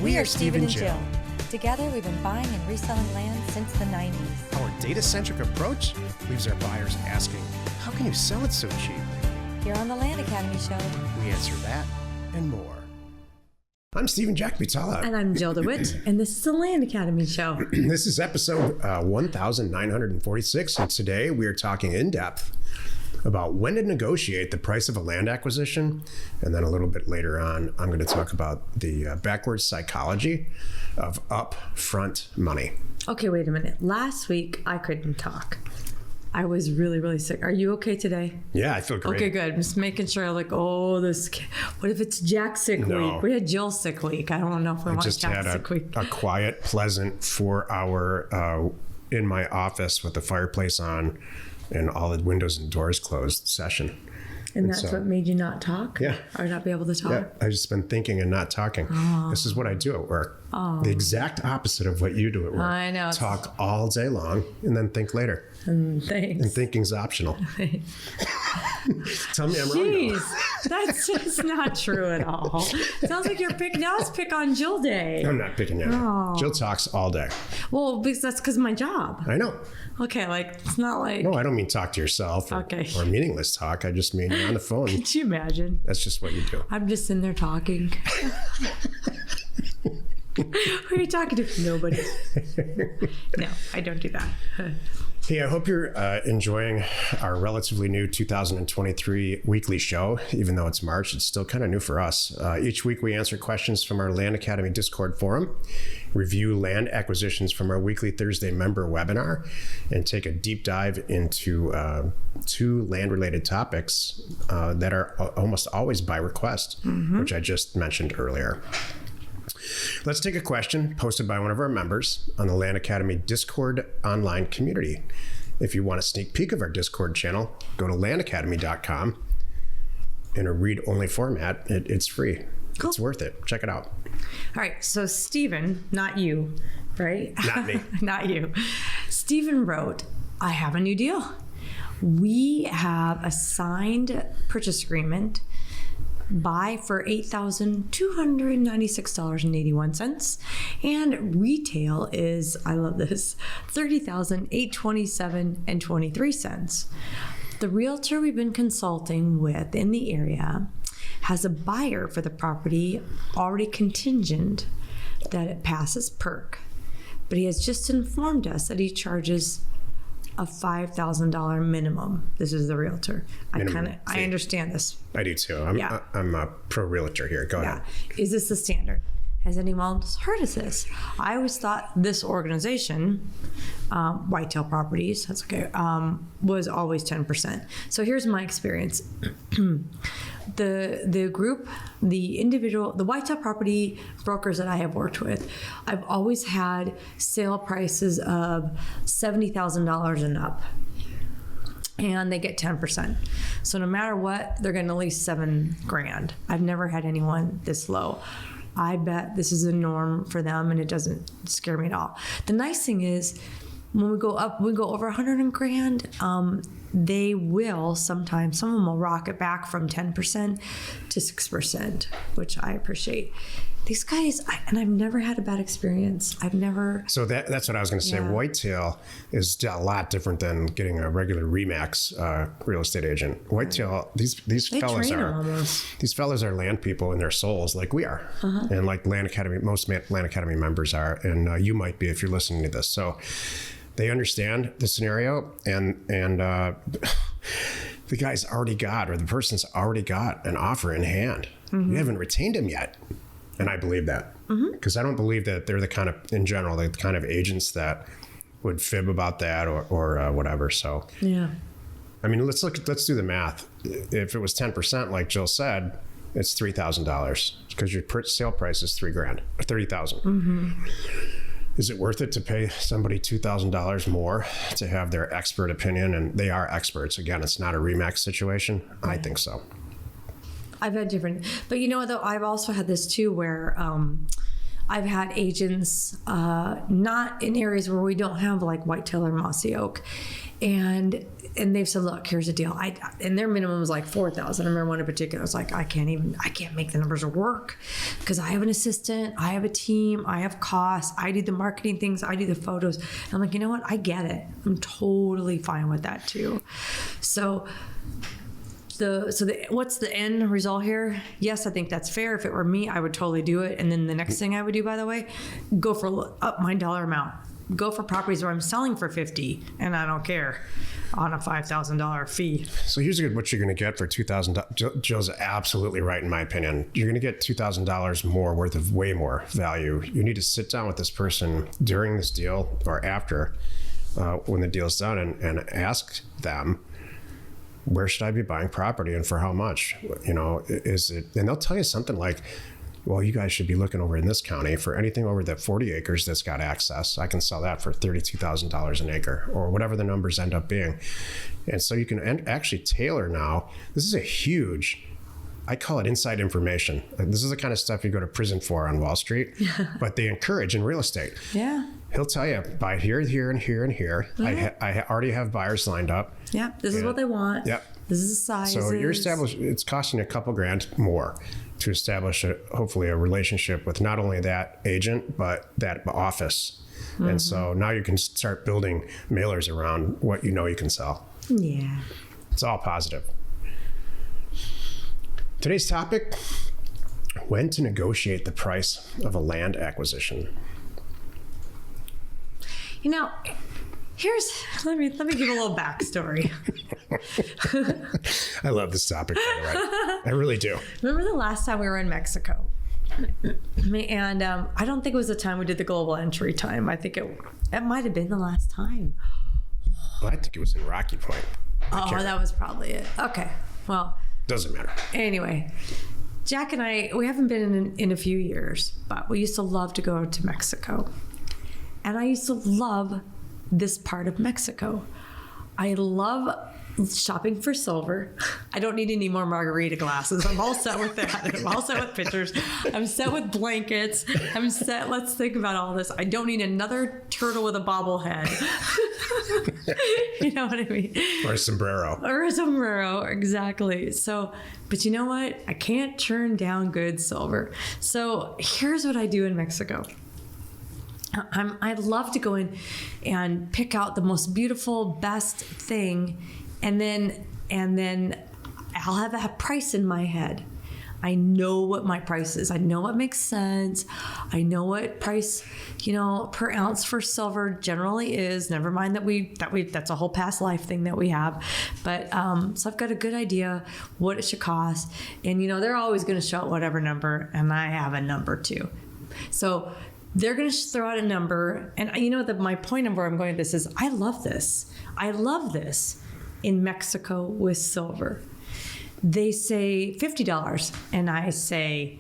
We are Steve and Jill. Together, we've been buying and reselling land since the 90s. Our data-centric approach leaves our buyers asking, how can you sell it so cheap? Here on the Land Academy Show, We answer that and more. I'm Stephen Jack Butala. And I'm Jill DeWitt, and this is the Land Academy Show. This is episode 1946, and today we are talking in depth about when to negotiate the price of a land acquisition. And then a little bit later on, I'm going to talk about the backwards psychology of upfront money. Okay, wait a minute. Last week, I couldn't talk. I was really, really sick. Are you okay today? Yeah, I feel great. Okay, good. I'm just making sure, what if it's Jack's sick week? We had Jill's sick week. I don't know if we want Jack's sick week. A quiet, pleasant 4-hour in my office with the fireplace on and all the windows and doors closed session. And that's what made you not talk? Yeah. Or not be able to talk? Yeah, I've just been thinking and not talking. Oh. This is what I do at work. Oh. The exact opposite of what you do at work. I know. Talk all day long and then think later. Thanks. And thinking's optional. Tell me I'm wrong. Jeez, that's just not true at all. Sounds like you're picking. Now it's pick on Jill day. I'm not picking you. Oh. Jill talks all day. Well, because that's because of my job. I know. Okay, it's not like... No, I don't mean talk to yourself or meaningless talk. I just mean you're on the phone. Could you imagine? That's just what you do. I'm just in there talking. Who are you talking to? Nobody. No, I don't do that. Hey, I hope you're enjoying our relatively new 2023 weekly show. Even though it's March, it's still kind of new for us. Each week we answer questions from our Land Academy Discord forum, review land acquisitions from our weekly Thursday member webinar, and take a deep dive into 2 land-related topics that are almost always by request, which I just mentioned earlier. Let's take a question posted by one of our members on the Land Academy Discord online community. If you want a sneak peek of our Discord channel, go to landacademy.com. In a read-only format, it's free. Cool. It's worth it. Check it out. All right. So Stephen, not you, right? Not me. Not you. Stephen wrote, I have a new deal. We have a signed purchase agreement buy for $8,296.81, and retail is, I love this, $30,827.23. The realtor we've been consulting with in the area has a buyer for the property already contingent that it passes perk, but he has just informed us that he charges a $5,000 minimum. This is the realtor. I understand this. I do too. I'm a pro realtor here. Go ahead. Is this the standard? Has anyone else heard of this? I always thought this organization, Whitetail Properties, that's okay, was always 10%. So here's my experience. The group, the individual, the Whitetail Property brokers that I have worked with, I've always had sale prices of $70,000 and up. And they get 10%. So no matter what, they're getting at least $7,000. I've never had anyone this low. I bet this is a norm for them, and it doesn't scare me at all. The nice thing is, when we go up, we go over $100,000. They will sometimes, some of them will rock it back from 10% to 6%, which I appreciate. These guys, and I've never had a bad experience. So that's what I was going to say. Yeah. Whitetail is a lot different than getting a regular Remax real estate agent. Whitetail, these fellas are land people in their souls, like we are, and like Land Academy, most Land Academy members are, and you might be if you're listening to this. So they understand the scenario, and the guy's already got, or the person's already got an offer in hand. You haven't retained him yet. And I believe that, because I don't believe that they're the kind of, in general, the kind of agents that would fib about that or whatever. So, yeah. I mean, let's do the math. If it was 10%, like Jill said, it's $3,000 because your sale price is $3,000 or $30,000. Is it worth it to pay somebody $2,000 more to have their expert opinion? And they are experts. Again, it's not a Remax situation. Yeah. I think so. I've had different, but you know what though, I've also had this too where I've had agents not in areas where we don't have like whitetail or mossy oak, and they've said, look, here's the deal. And their minimum was like 4,000. I remember one in particular. I was like, I can't make the numbers work because I have an assistant, I have a team, I have costs, I do the marketing things, I do the photos. And I'm like, you know what? I get it. I'm totally fine with that too. So what's the end result here? Yes, I think that's fair. If it were me, I would totally do it. And then the next thing I would do, by the way, go for up my dollar amount. Go for properties where I'm selling for $50 and I don't care, on a $5,000 fee. So here's what you're going to get for $2,000. Joe's absolutely right, in my opinion. You're going to get $2,000 more worth of way more value. You need to sit down with this person during this deal or after, when the deal's done, and ask them, where should I be buying property and for how much? You know, is it? And they'll tell you something like, well, you guys should be looking over in this county for anything over that 40 acres that's got access. I can sell that for $32,000 an acre, or whatever the numbers end up being. And so you can actually tailor now. This is a huge, I call it inside information. This is the kind of stuff you go to prison for on Wall Street, but they encourage in real estate. Yeah. He'll tell you, buy here, here, and here, and here. Mm-hmm. I already have buyers lined up. Yeah, this is what they want. Yep. This is the size. So you're established. It's costing a couple grand more to establish hopefully a relationship with not only that agent but that office. Mm-hmm. And so now you can start building mailers around what you know you can sell. Yeah. It's all positive. Today's topic: when to negotiate the price of a land acquisition. You know, let me give a little backstory. I love this topic, by the way. I really do. Remember the last time we were in Mexico? And I don't think it was the time we did the global entry time. I think it might have been the last time. Well, I think it was in Rocky Point. Oh, that was probably it. Okay. Well, doesn't matter. Anyway, Jack and I, we haven't been in a few years, but we used to love to go to Mexico. And I used to love this part of Mexico. I love shopping for silver. I don't need any more margarita glasses. I'm all set with that. I'm all set with pictures. I'm set with blankets. I'm set. Let's think about all this. I don't need another turtle with a bobblehead. You know what I mean? Or a sombrero. Or a sombrero, exactly. So, but you know what? I can't turn down good silver. So here's what I do in Mexico. I'd love to go in and pick out the most beautiful, best thing, and then I'll have a price in my head. I know what my price is. I know what makes sense. I know what price, per ounce for silver generally is. Never mind that's a whole past life thing that we have. But so I've got a good idea what it should cost, and they're always going to show out whatever number, and I have a number too. So they're going to throw out a number. And my point of where I'm going with this is I love this. I love this in Mexico with silver. They say $50 and I say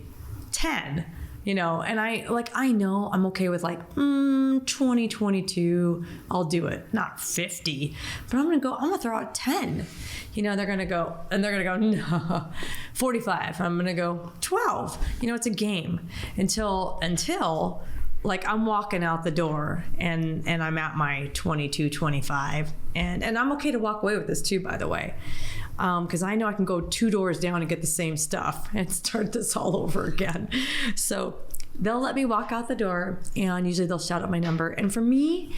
10, and I know I'm okay with 20, 22. I'll do it. Not 50, but I'm going to throw out 10. They're going to go, no, 45. I'm going to go 12. It's a game until I'm walking out the door and I'm at my 22, 25. And I'm okay to walk away with this too, by the way. Because I know I can go 2 doors down and get the same stuff and start this all over again. So they'll let me walk out the door, and usually they'll shout out my number. And for me,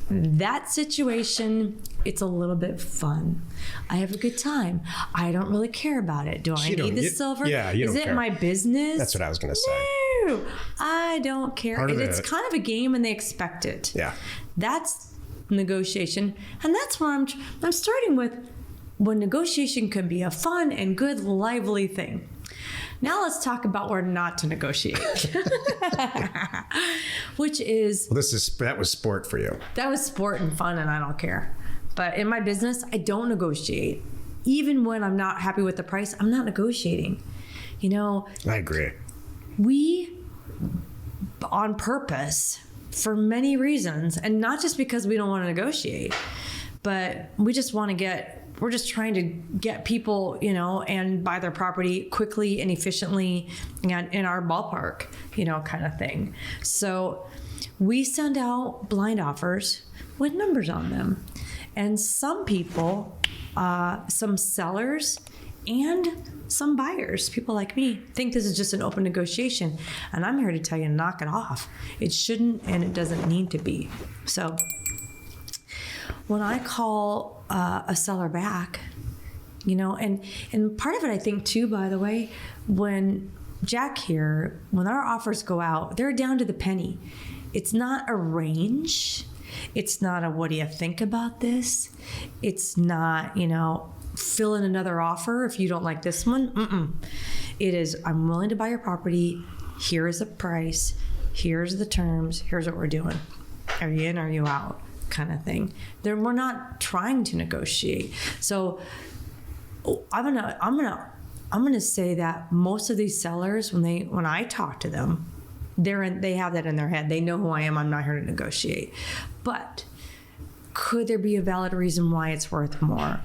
that situation, it's a little bit fun. I have a good time. I don't really care about it. Do I need the silver? Yeah, you don't care. Is it my business? That's what I was going to say. No, I don't care. It's kind of a game, and they expect it. Yeah. That's negotiation, and that's where I'm starting with when negotiation can be a fun and good, lively thing. Now let's talk about where not to negotiate, which is... Well, that was sport for you. That was sport and fun, and I don't care. But in my business, I don't negotiate. Even when I'm not happy with the price, I'm not negotiating. I agree. We, on purpose, for many reasons, and not just because we don't want to negotiate, but we just want to get we're just trying to get people, and buy their property quickly and efficiently and in our ballpark, kind of thing. So we send out blind offers with numbers on them. And some people, some sellers and some buyers, people like me, think this is just an open negotiation. And I'm here to tell you, knock it off. It shouldn't and it doesn't need to be. So when I call a seller back, and part of it, I think too, by the way, when Jack here, when our offers go out, they're down to the penny. It's not a range. It's not a, what do you think about this? It's not, fill in another offer if you don't like this one. It is, I'm willing to buy your property. Here is the price. Here's the terms. Here's what we're doing. Are you in? Are you out? Kind of thing. Then we're not trying to negotiate. So I'm gonna say that most of these sellers, when I talk to them, they have that in their head. They know who I am. I'm not here to negotiate. But could there be a valid reason why it's worth more?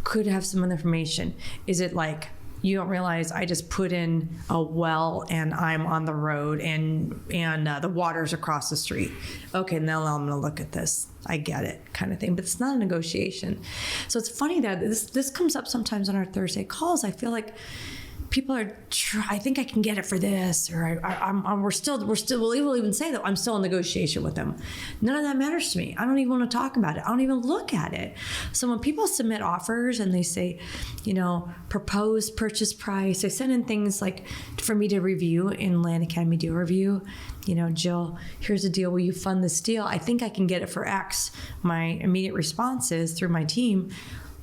Could have some information. Is it like, you don't realize I just put in a well and I'm on the road and the water's across the street. Okay, now I'm gonna look at this. I get it, kind of thing. But it's not a negotiation. So it's funny that this comes up sometimes on our Thursday calls. I feel like people are, I think I can get it for this, or we'll even say that I'm still in negotiation with them. None of that matters to me. I don't even want to talk about it. I don't even look at it. So when people submit offers and they say, proposed purchase price, they send in things like for me to review in Land Academy Deal Review. Jill, here's the deal. Will you fund this deal? I think I can get it for X. My immediate response is through my team,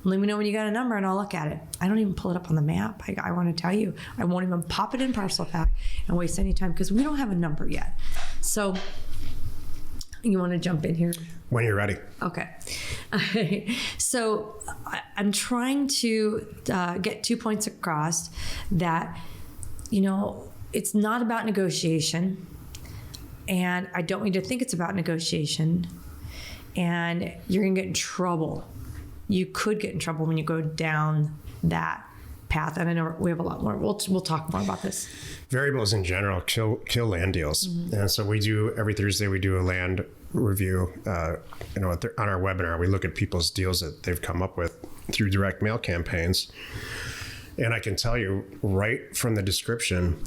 let me know when you got a number and I'll look at it. I don't even pull it up on the map. I want to tell you, I won't even pop it in Parcel Pack and waste any time because we don't have a number yet. So you want to jump in here? When you're ready. Okay. So I'm trying to get 2 points across that, it's not about negotiation. And I don't want you to think it's about negotiation. And you're going to get in trouble. You could get in trouble when you go down that path. And I know we have a lot more. We'll talk more about this. Variables in general kill land deals. Mm-hmm. And so every Thursday we do a land review. On our webinar, we look at people's deals that they've come up with through direct mail campaigns. And I can tell you right from the description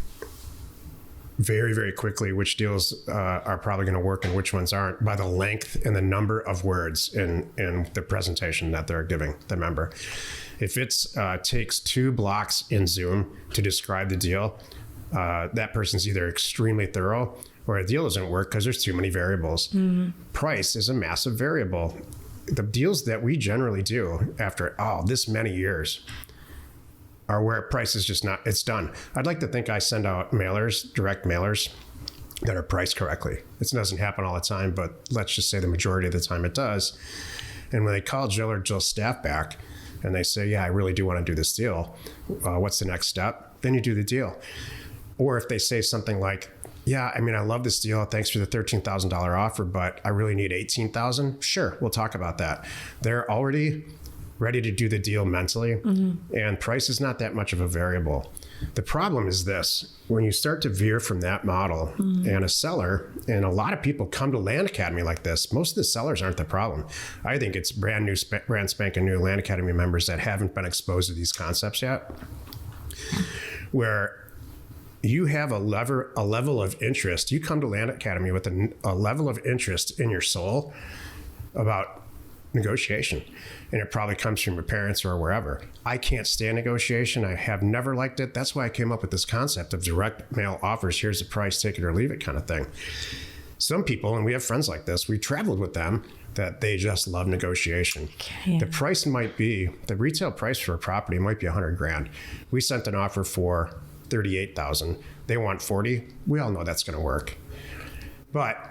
very, very quickly which deals are probably going to work and which ones aren't by the length and the number of words in the presentation that they're giving the member. If it takes 2 blocks in Zoom to describe the deal, that person's either extremely thorough or a deal doesn't work because there's too many variables. Mm-hmm. Price is a massive variable. The deals that we generally do after this many years are where price is just not, it's done. I'd like to think I send out direct mailers that are priced correctly. It doesn't happen all the time, but let's just say the majority of the time it does. And when they call Jill or Jill's staff back and they say, yeah, I really do want to do this deal, what's the next step? Then you do the deal. Or if they say something like, yeah, I love this deal. Thanks for the $13,000 offer, but I really need $18,000. Sure, we'll talk about that. They're already ready to do the deal mentally, mm-hmm. and price is not that much of a variable. The problem is this: when you start to veer from that model, mm-hmm. and a seller, and a lot of people come to Land Academy like this, most of the sellers aren't the problem. I think it's brand spanking new Land Academy members that haven't been exposed to these concepts yet, where you have a level of interest. You come to Land Academy with a level of interest in your soul about negotiation, and it probably comes from your parents or wherever. I can't stand negotiation. I have never liked it. That's why I came up with this concept of direct mail offers. Here's the price, take it or leave it kind of thing. Some people, and we have friends like this, we traveled with them, that they just love negotiation. Yeah. The retail price for a property might be $100,000. We sent an offer for $38,000. They want $40,000. We all know that's going to work. But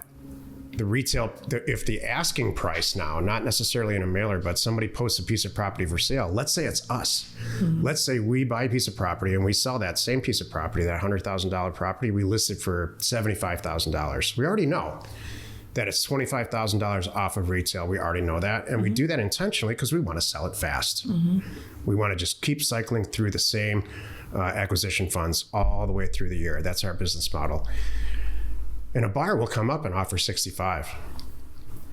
if the asking price now, not necessarily in a mailer, but somebody posts a piece of property for sale, let's say it's us. Mm-hmm. Let's say we buy a piece of property and we sell that same piece of property, that $100,000 property, we list it for $75,000. We already know that it's $25,000 off of retail. We already know that. And we do that intentionally because we want to sell it fast. We want to just keep cycling through the same acquisition funds all the way through the year. That's our business model. And a buyer will come up and offer 65.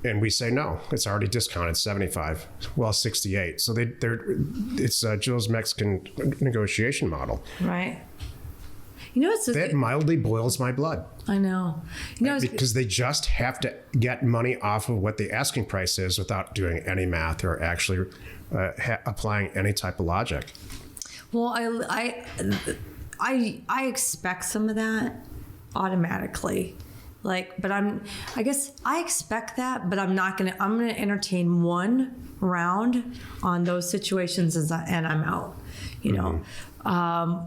And we say, no, it's already discounted, 75. Well, 68. So it's Jill's Mexican negotiation model. Right. You know, that mildly boils my blood. I know. Because they just have to get money off of what the asking price is without doing any math or actually applying any type of logic. Well, I expect some of that automatically. But I guess I expect that, but I'm going to entertain one round on those situations and I'm out, you know?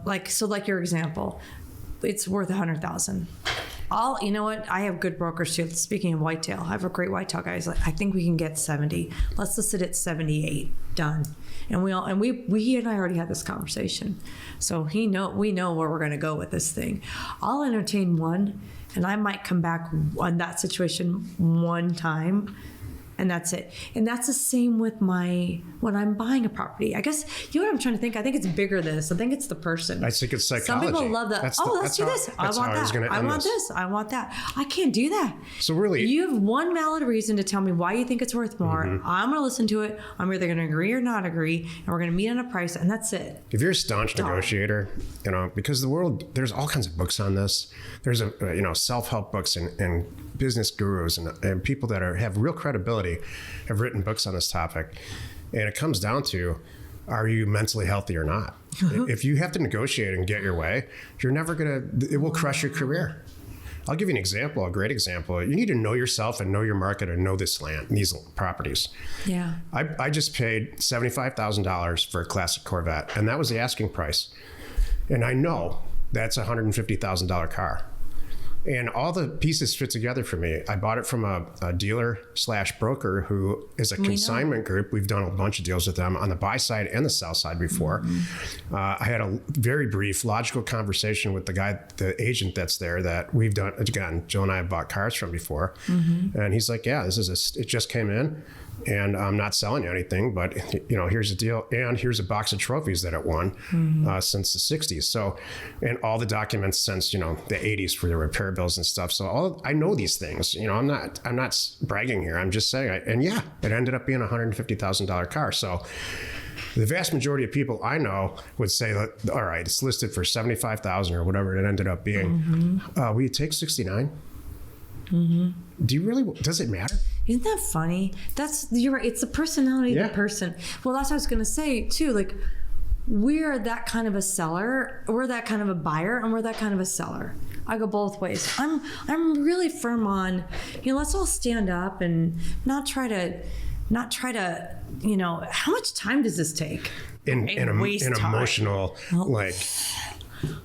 Like your example, it's worth $100,000. You know what? I have good brokers too. Speaking of whitetail, I have a great whitetail guy. He's like, I think we can get 70. Let's list it at 78. Done. And he and I already had this conversation. So we know where we're going to go with this thing. I'll entertain one. And I might come back on that situation one time, and that's it. And that's the same with when I'm buying a property. I guess, you know what I'm trying to think? I think it's bigger than this. I think it's the person. I think it's psychology. Some people love that. Let's do this. I want that. I want this. I want that. I can't do that. So really, you have one valid reason to tell me why you think it's worth more. I'm going to listen to it. I'm either going to agree or not agree, and we're going to meet on a price, and that's it. If you're a staunch negotiator, you know, because the world, there's all kinds of books on this. There's self-help books and business gurus and people that have real credibility have written books on this topic. And it comes down to, are you mentally healthy or not? If you have to negotiate and get your way, it will crush your career. I'll give you an example, a great example. You need to know yourself and know your market and know this land, these properties. Yeah. I just paid $75,000 for a classic Corvette, and that was the asking price. And I know that's a $150,000 car. And all the pieces fit together for me. I bought it from a dealer/broker who is a consignment group. We've done a bunch of deals with them on the buy side and the sell side before. I had a very brief, logical conversation with the agent that's there that we've done. Again, Jill and I have bought cars from before. And he's like, yeah, it just came in. And I'm not selling you anything, but here's a deal, and here's a box of trophies that it won since the '60s. So, and all the documents since the '80s for the repair bills and stuff. So I know these things. I'm not bragging here. I'm just saying. It ended up being a $150,000 car. So, the vast majority of people I know would say, all right, it's listed for $75,000 or whatever it ended up being. Will you take 69? Do you really? Does it matter? Isn't that funny? You're right. It's the personality of the person. Well, that's what I was going to say too. Like, we're that kind of a seller, we're that kind of a buyer, and we're that kind of a seller. I go both ways. I'm really firm on, let's all stand up and not try to, how much time does this take? In emotional,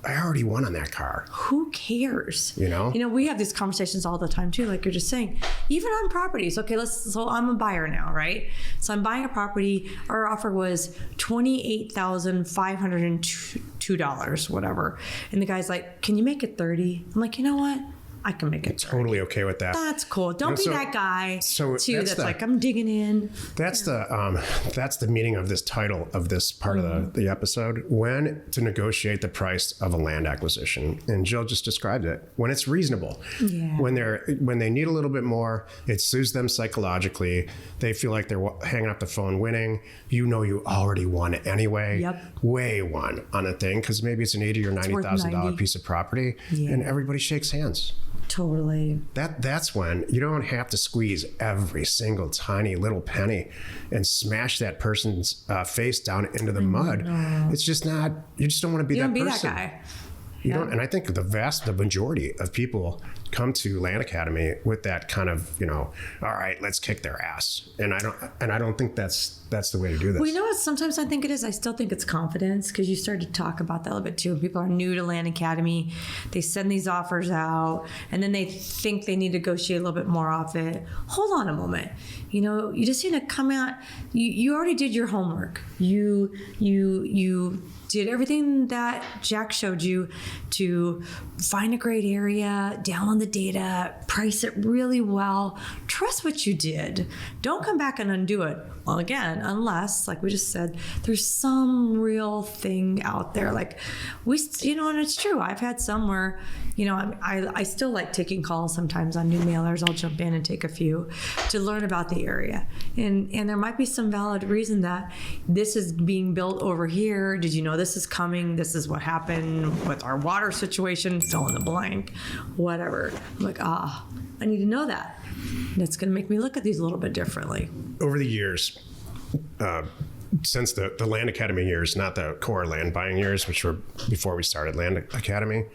I already won on that car. Who cares? We have these conversations all the time too, like you're just saying, even on properties. Okay, so I'm a buyer now, right? So I'm buying a property. Our offer was $28,502, whatever. And the guy's like, can you make it 30? I'm like, you know what? I can make it 30. Totally okay with that. That's cool. Don't be that guy that's like, I'm digging in. That's the meaning of this title of this part of the episode. When to negotiate the price of a land acquisition. And Jill just described it. When it's reasonable. Yeah. When they need a little bit more, it soothes them psychologically. They feel like they're hanging up the phone winning. You already won anyway. Yep. Way won on a thing, because maybe it's an $80,000 or $90,000 piece of property, and everybody shakes hands. Totally. That's when you don't have to squeeze every single tiny little penny and smash that person's face down into the mud. It's just not. You just don't want to be that person. You don't be that guy. You don't. And I think the majority of people come to Land Academy with that kind of, all right, let's kick their ass. And I don't think that's the way to do this. Well, you know what? Sometimes I think it is. I still think it's confidence, because you started to talk about that a little bit too. People are new to Land Academy. They send these offers out, and then they think they need to negotiate a little bit more off it. Hold on a moment. You just need to come out. You already did your homework. You did everything that Jack showed you to find a great area, download the data, price it really well, trust what you did. Don't come back and undo it. Well, again, unless, like we just said, there's some real thing out there. Like and it's true. I've had some where, I still like taking calls sometimes on new mailers. I'll jump in and take a few to learn about the area. And there might be some valid reason that this is being built over here. Did you know this is coming? This is what happened with our water situation, fill in the blank, whatever. I'm like, I need to know that. That's going to make me look at these a little bit differently. Over the years, since the Land Academy years, not the core land buying years, which were before we started Land Academy,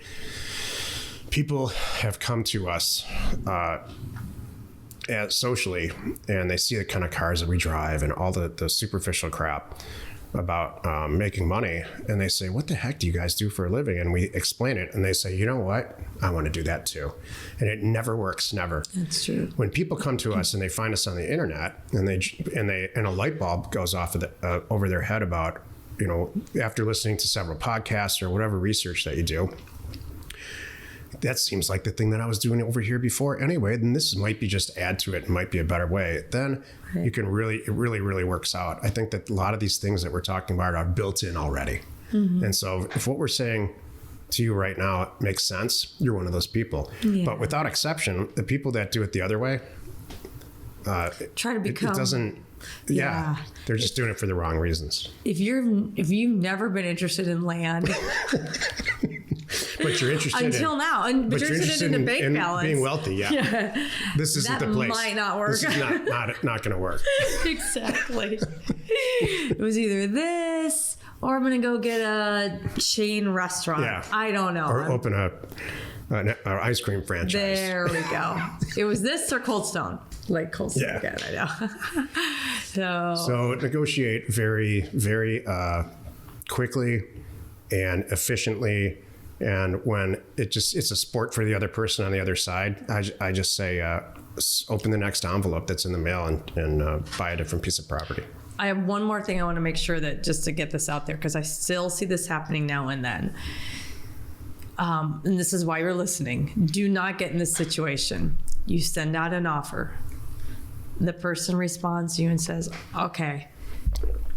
people have come to us socially, and they see the kind of cars that we drive and all the superficial crap about making money, and they say, what the heck do you guys do for a living? And we explain it, and they say, you know what, I want to do that too. And it never works, never. That's true. When people come to us and they find us on the internet, and a light bulb goes off of over their head about, after listening to several podcasts or whatever research that you do, that seems like the thing that I was doing over here before anyway, then this might be just add to it, might be a better way. Then you can it really works out. I think that a lot of these things that we're talking about are built in already. Mm-hmm. And so if what we're saying to you right now makes sense, you're one of those people. Yeah. But without exception, the people that do it the other way, try to become. It doesn't. Yeah, they're just doing it for the wrong reasons. If you've never been interested in land, but you're interested until now, but you're interested in the bank balance, being wealthy. Yeah. This isn't the place. Might not work. This is not going to work. Exactly. It was either this, or I'm going to go get a chain restaurant. Yeah. I don't know. Or open an ice cream franchise. There we go. It was this or Cold Stone. Like Cold Stone again, I know. So negotiate very, very quickly and efficiently. And when it's a sport for the other person on the other side, I just say, open the next envelope that's in the mail and buy a different piece of property. I have one more thing I want to make sure that, just to get this out there, because I still see this happening now and then. And this is why you're listening. Do not get in this situation. You send out an offer. The person responds to you and says, okay,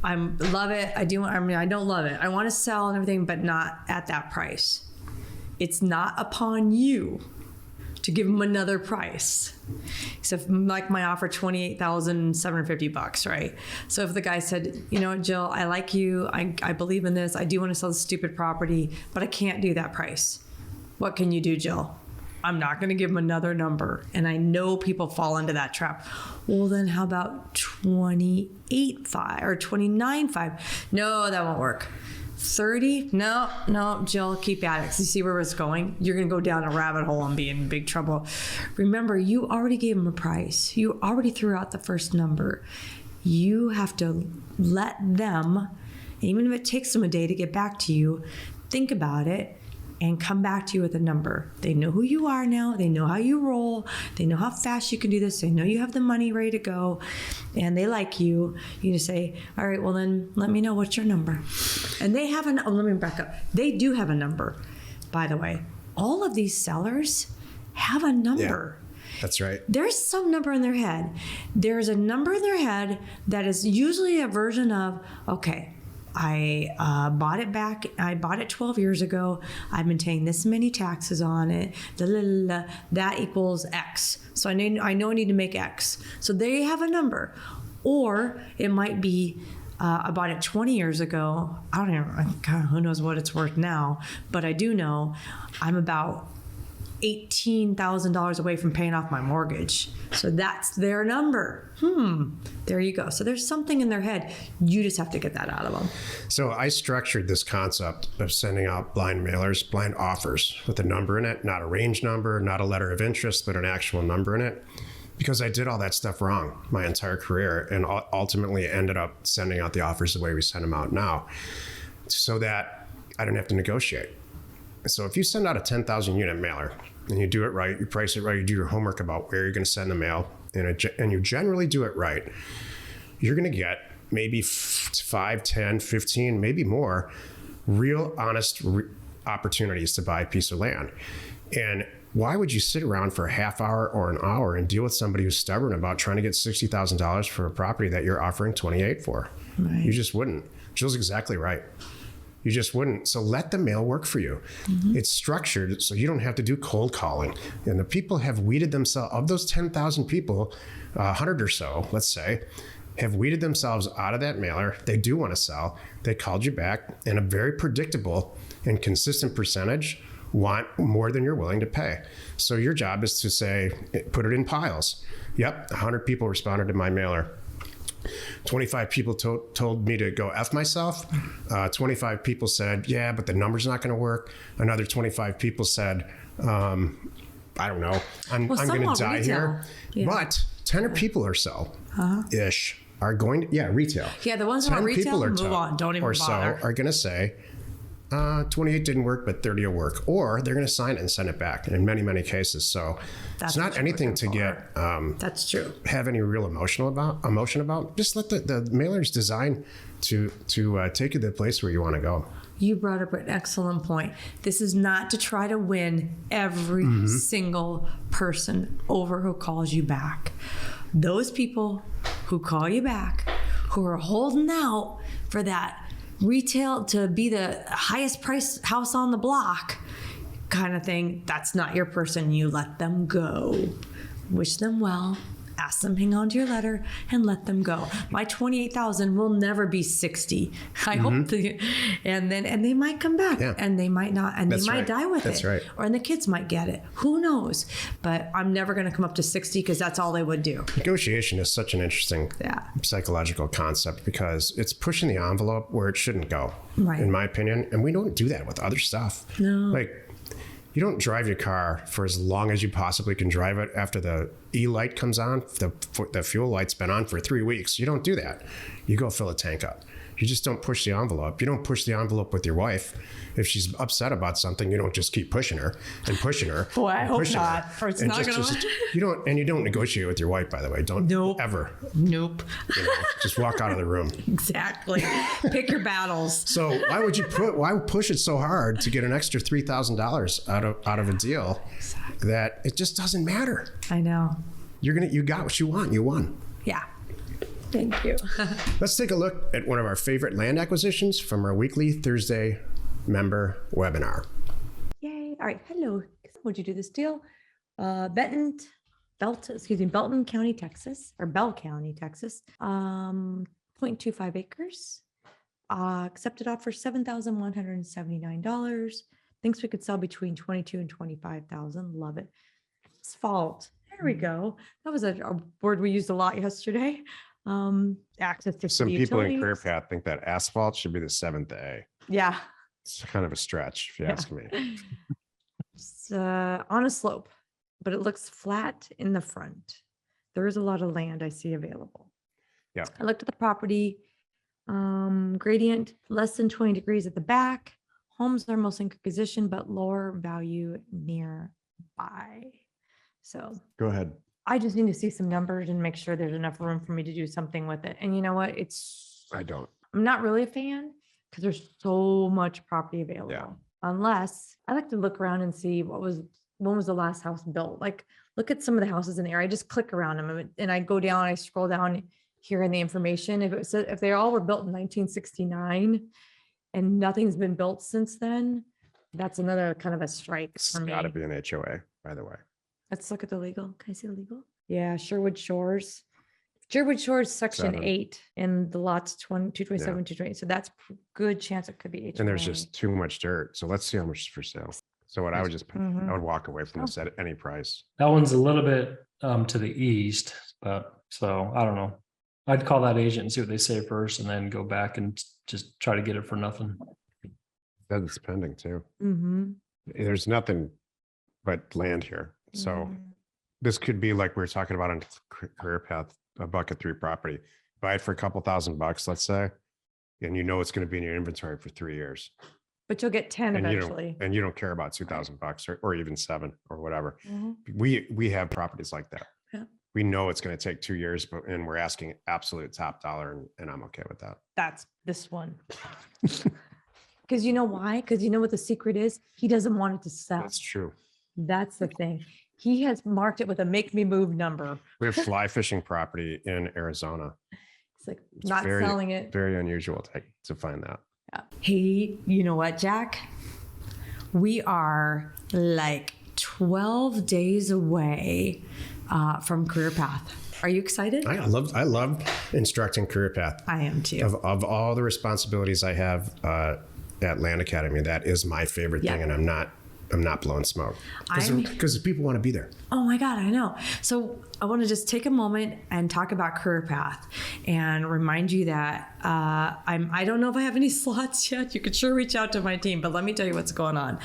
I love it. I don't love it. I want to sell and everything, but not at that price. It's not upon you to give them another price. So if, like my offer, $28,750, right? So if the guy said, Jill, I like you. I believe in this. I do want to sell this stupid property, but I can't do that price. What can you do, Jill? I'm not going to give them another number. And I know people fall into that trap. Well, then how about 28.5 or 29.5? No, that won't work. 30? No, Jill, keep at it. You see where it's going? You're going to go down a rabbit hole and be in big trouble. Remember, you already gave them a price. You already threw out the first number. You have to let them, even if it takes them a day to get back to you, think about it and come back to you with a number. They know who you are now. They know how you roll. They know how fast you can do this. They know you have the money ready to go, and they like you. You just say, all right, well then let me know what's your number. And they have let me back up. They do have a number, by the way. All of these sellers have a number. Yeah, that's right. There's some number in their head. There's a number in their head that is usually a version of, okay, I bought it back. I bought it 12 years ago. I've been paying this many taxes on it. That equals X. So I know I need to make X. So they have a number. Or it might be, I bought it 20 years ago. I don't know. Who knows what it's worth now. But I do know I'm about $18,000 away from paying off my mortgage. So that's their number. There you go. So there's something in their head. You just have to get that out of them. So I structured this concept of sending out blind mailers, blind offers with a number in it, not a range number, not a letter of interest, but an actual number in it, because I did all that stuff wrong my entire career and ultimately ended up sending out the offers the way we send them out now so that I don't have to negotiate. So if you send out a 10,000 unit mailer and you do it right, you price it right, you do your homework about where you're going to send the mail, and you generally do it right, you're going to get maybe 5, 10, 15, maybe more real honest opportunities to buy a piece of land. And why would you sit around for a half hour or an hour and deal with somebody who's stubborn about trying to get $60,000 for a property that you're offering 28 for? Right. You just wouldn't. Jill's exactly right. You just wouldn't. So let the mail work for you. It's structured so you don't have to do cold calling. And the people have weeded themselves, of those 10,000 people, 100 or so, let's say, have weeded themselves out of that mailer. They do want to sell. They called you back, and a very predictable and consistent percentage want more than you're willing to pay. So your job is to say, put it in piles. Yep, 100 people responded to my mailer. 25 people told me to go F myself. 25 people said, yeah, but the number's not going to work. Another 25 people said, I don't know, I'm going to die here. Yeah. But 10 people or so ish are going to, retail. Yeah, the ones that are retail, move on. Don't even bother. Or so are going to say, 28 didn't work, but 30 will work. Or they're going to sign it and send it back in many, many cases. So it's not anything to get, that's true. Have any real emotion about. Just let the mailer's designed to take you to the place where you want to go. You brought up an excellent point. This is not to try to win every single person over who calls you back. Those people who call you back, who are holding out for that retail to be the highest price house on the block kind of thing, that's not your person. You let them go. Wish them well. Ask them, hang on to your letter, and let them go. My 28,000 will never be 60. I hope and they might come back, and they might not, and they might die with it. That's right. Or the kids might get it. Who knows? But I'm never going to come up to 60 because that's all they would do. Negotiation is such an interesting psychological concept because it's pushing the envelope where it shouldn't go, in my opinion. And we don't do that with other stuff. No. Like, you don't drive your car for as long as you possibly can drive it after the E-light comes on. The fuel light's been on for 3 weeks. You don't do that. You go fill a tank up. You just don't push the envelope. You don't push the envelope with your wife. If she's upset about something, you don't just keep pushing her and pushing her. Boy, I hope not. Or it's not going to. You don't negotiate with your wife, by the way. Don't ever. Nope. Just walk out of the room. Exactly. Pick your battles. So why push it so hard to get an extra $3,000 out of a deal that it just doesn't matter? I know. You got what you want. You won. Yeah. Thank you. Let's take a look at one of our favorite land acquisitions from our weekly Thursday member webinar. Yay. All right. Hello. Would you do this deal? Belton County, Texas, or Bell County, Texas. 0.25 acres. Accepted offer $7,179. Thinks we could sell between $22,000 and $25,000. Love it. Asphalt. There we go. That was a word we used a lot yesterday. Access to some people utilities. in Career Path think that asphalt should be the 7th A. Yeah. It's kind of a stretch, if you ask me. It's on a slope, but it looks flat in the front. There is a lot of land I see available. Yeah. I looked at the property. Gradient less than 20 degrees at the back. Homes are mostly in Aquisition, but lower value nearby. So go ahead. I just need to see some numbers and make sure there's enough room for me to do something with it. And you know what? I'm not really a fan because there's so much property available. Yeah. Unless I like to look around and see when was the last house built? Like look at some of the houses in the area. I just click around them and I go down, I scroll down here in the information. If they all were built in 1969 and nothing's been built since then, that's another kind of a strike for me. It's got to be an HOA, by the way. Let's look at the legal. Can I see the legal? Yeah, Sherwood Shores. Sherwood Shores, section 8, and the lots 227, 228. So that's good chance it could be HOA. And there's just too much dirt. So let's see how much is for sale. So what I would I would walk away from this at any price. That one's a little bit to the east, but so I don't know. I'd call that agent and see what they say first, and then go back and just try to get it for nothing. That's pending too. Mm-hmm. There's nothing but land here. So this could be like we were talking about on Career Path, a bucket 3 property. Buy it for a couple $1,000, let's say, and you know it's going to be in your inventory for 3 years. But you'll get 10 eventually. You don't care about $2,000 or even 7 or whatever. Mm-hmm. We have properties like that. Yeah. We know it's going to take 2 years, and we're asking absolute top dollar, and I'm okay with that. That's this one. Because you know why? Because you know what the secret is? He doesn't want it to sell. That's true. That's the thing. He has marked it with a make me move number. We have fly fishing property in Arizona. It's like It's not very, selling it. Very unusual to find that. Yeah. Hey, you know what, Jack? We are like 12 days away from Career Path. Are you excited? I love instructing Career Path. I am too. Of all the responsibilities I have at Land Academy, that is my favorite thing, and I'm not blowing smoke because people want to be there. Oh my God, I know. So I want to just take a moment and talk about Career Path and remind you that I don't know if I have any slots yet. You could sure reach out to my team, but let me tell you what's going on.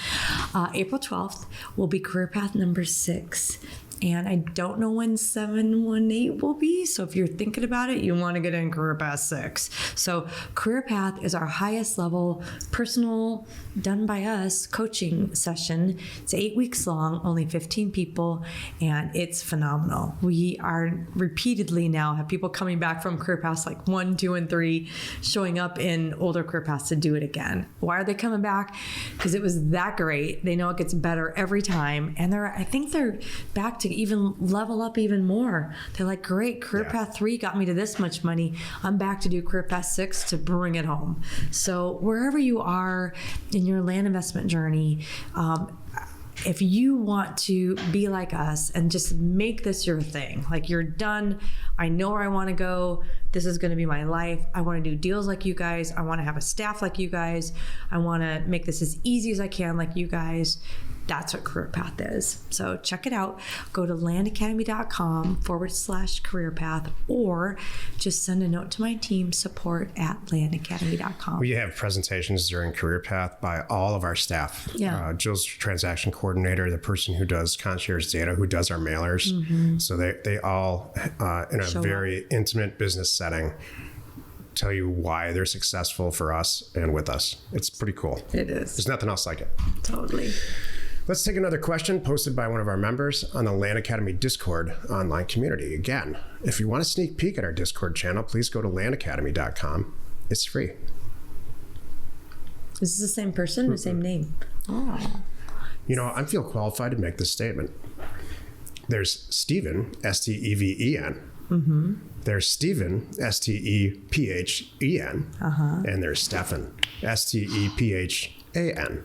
April 12th will be Career Path number 6. And I don't know when 718 will be. So if you're thinking about it, you want to get in Career Path 6. So Career Path is our highest level personal, done by us coaching session. It's 8 weeks long, only 15 people, and it's phenomenal. We are repeatedly now have people coming back from Career Paths like 1, 2, and 3, showing up in older Career Paths to do it again. Why are they coming back? Because it was that great. They know it gets better every time. And I think they're back to even level up even more. They're like, great, Career Path 3 got me to this much money. I'm back to do Career Path 6 to bring it home. So wherever you are in your land investment journey, if you want to be like us and just make this your thing, like you're done, I know where I want to go, this is going to be my life, I want to do deals like you guys, I want to have a staff like you guys, I want to make this as easy as I can like you guys, that's what Career Path is. So check it out. Go to landacademy.com/career path, or just send a note to my team, support@landacademy.com. We have presentations during Career Path by all of our staff. Yeah. Jill's transaction coordinator, the person who does concierge data, who does our mailers. Mm-hmm. So they all, in a very intimate business setting, tell you why they're successful for us and with us. It's pretty cool. It is. There's nothing else like it. Totally. Let's take another question posted by one of our members on the Land Academy Discord online community. Again, if you want a sneak peek at our Discord channel, please go to landacademy.com. It's free. Is this the same person, the same name? Oh. You know, I feel qualified to make this statement. There's Steven, Steven. Mm-hmm. There's Stephen, Stephen. And there's Stefan, Stephan.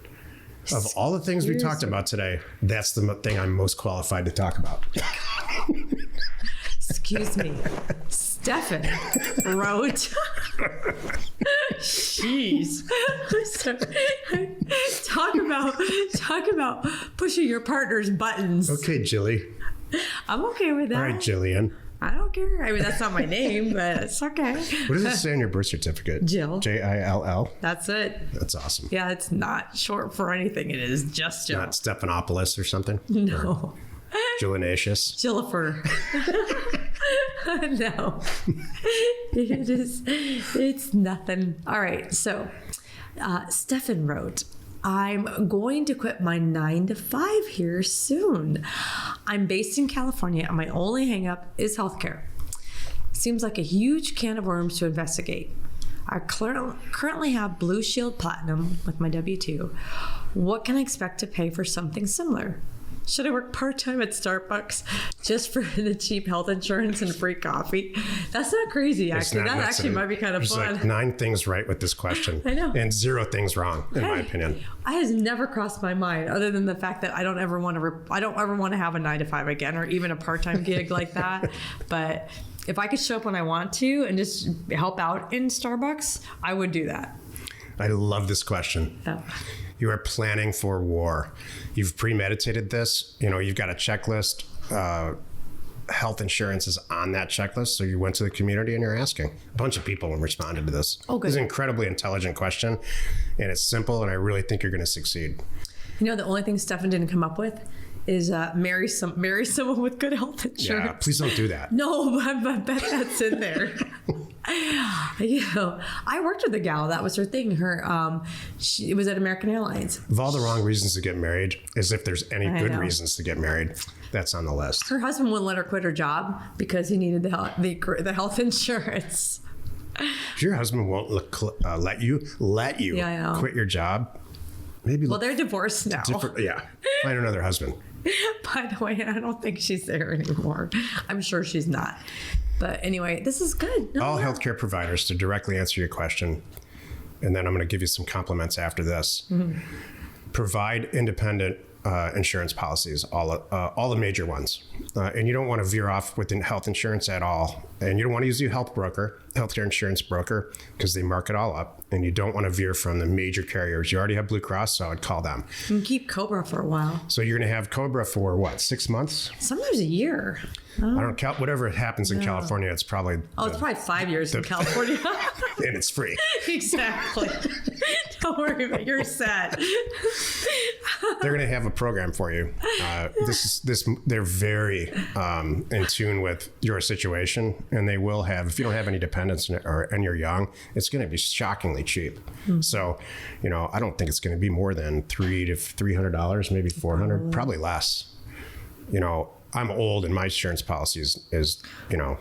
Of all the things we talked about today, that's the thing I'm most qualified to talk about. Excuse me. Stefan wrote. Jeez. Talk about pushing your partner's buttons. Okay, Jilly. I'm okay with that. All right, Jillian. I don't care. I mean, that's not my name, but it's okay. What does it say on your birth certificate? Jill. Jill. That's it. That's awesome. Yeah, it's not short for anything. It is just Jill. Not Stephanopoulos or something? No. Or Jillinacious? Jillifer. No. It's nothing. All right. So, Stefan wrote, I'm going to quit my 9-to-5 here soon. I'm based in California and my only hang up is healthcare. Seems like a huge can of worms to investigate. I currently have Blue Shield Platinum with my W-2. What can I expect to pay for something similar? Should I work part-time at Starbucks just for the cheap health insurance and free coffee? That's not crazy, actually. That actually might be kind of fun. There's like 9 things right with this question. I know. And 0 things wrong, in my opinion. It has never crossed my mind, other than the fact that I don't ever want to have a 9-to-5 again, or even a part-time gig like that. But if I could show up when I want to and just help out in Starbucks, I would do that. I love this question. Yeah. You are planning for war. You've premeditated this. You know, you've got a checklist. Health insurance is on that checklist. So you went to the community and you're asking. A bunch of people responded to this. Oh, good. It's an incredibly intelligent question, and it's simple, and I really think you're going to succeed. You know, the only thing Stefan didn't come up with is marry someone with good health insurance. Yeah, please don't do that. No, I bet that's in there. You know, I worked with a gal. That was her thing. It was at American Airlines. Of all the wrong reasons to get married, as if there's any good reasons to get married, that's on the list. Her husband wouldn't let her quit her job because he needed the health insurance. If your husband won't let you quit your job, maybe. Well, they're divorced now. Find another husband. By the way, I don't think she's there anymore. I'm sure she's not. But anyway, this is good. No, All healthcare providers, to directly answer your question, and then I'm going to give you some compliments after this, provide independent insurance policies, all the major ones. And you don't want to veer off with health insurance at all. And you don't want to use your healthcare insurance broker, because they mark it all up. And you don't want to veer from the major carriers. You already have Blue Cross, so I'd call them. You can keep Cobra for a while. So you're going to have Cobra for what, 6 months? Sometimes a year. I don't know, whatever happens in California, it's probably... It's probably 5 years in California. And it's free. Exactly. Don't worry about it. You're set. They're going to have a program for you. They're very in tune with your situation, and they will have, if you don't have any dependents and you're young, it's going to be shockingly cheap. So, I don't think it's going to be more than $300, maybe $400, probably less. I'm old, and my insurance policy is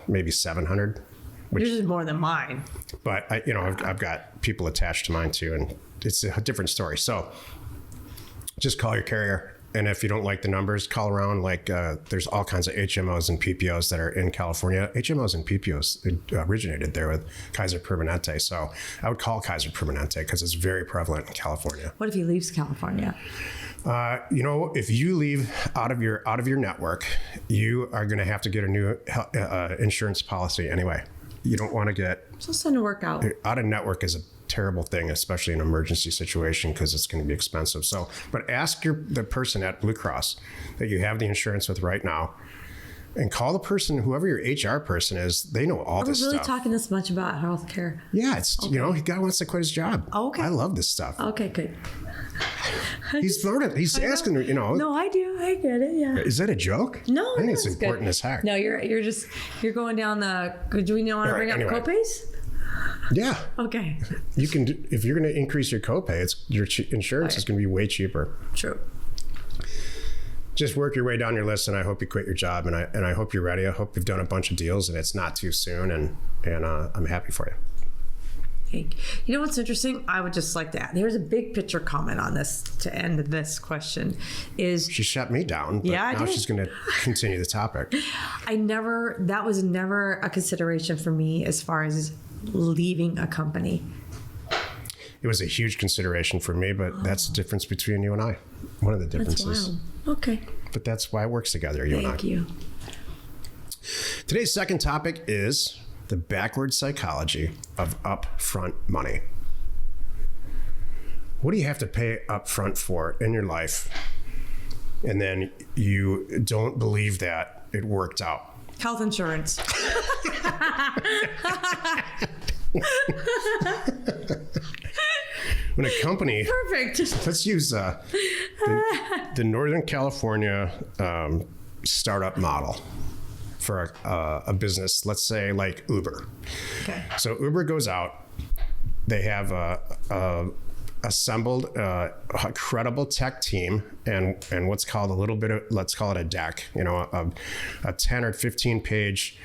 maybe $700. Yours is more than mine. But I've got people attached to mine too, and it's a different story. So just call your carrier. And if you don't like the numbers, call around. There's all kinds of HMOs and PPOs that are in California. HMOs and PPOs originated there with Kaiser Permanente. So I would call Kaiser Permanente because it's very prevalent in California. What if he leaves California? If you leave out of your network, you are going to have to get a new insurance policy anyway. You don't want to get... So it's going to work out. Out of network is a terrible thing, especially in an emergency situation, because it's going to be expensive. So, but ask the person at Blue Cross that you have the insurance with right now, and call the person, whoever your HR person is. They know all this stuff. Are we really talking this much about healthcare? Yeah, it's the guy wants to quit his job. Okay. I love this stuff. Okay, good. He's learning. He's asking. No, I do. I get it. Yeah. Is that a joke? No, I think it's important good. as heck. No, you're going down the. Do we want to bring up copays? Yeah. Okay. You can if you're going to increase your copay, your insurance is going to be way cheaper. True. Just work your way down your list, and I hope you quit your job, and I hope you're ready. I hope you've done a bunch of deals, and it's not too soon, and I'm happy for you. You know what's interesting? I would just like to add, there's a big picture comment on this to end this question. She shut me down, but now she's going to continue the topic. That was never a consideration for me as far as leaving a company. It was a huge consideration for me, but that's the difference between you and I. One of the differences. That's wild. Okay. But that's why it works together, you and I. Thank you. Today's second topic is the backward psychology of upfront money. What do you have to pay upfront for in your life, and then you don't believe that it worked out? Health insurance. When a company... Perfect. Let's use the Northern California startup model for a business, let's say like Uber. Okay. So Uber goes out. They have assembled a credible tech team and what's called let's call it a deck, a 10 or 15 page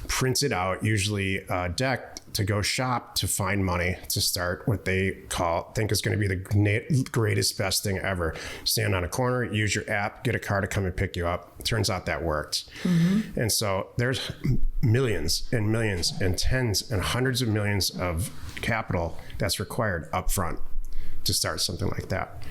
printed out, usually deck to go shop to find money to start what they think is going to be the greatest, best thing ever. Stand on a corner, use your app, get a car to come and pick you up. Turns out that worked. Mm-hmm. And so there's millions and millions and tens and hundreds of millions of capital that's required up front to start something like that.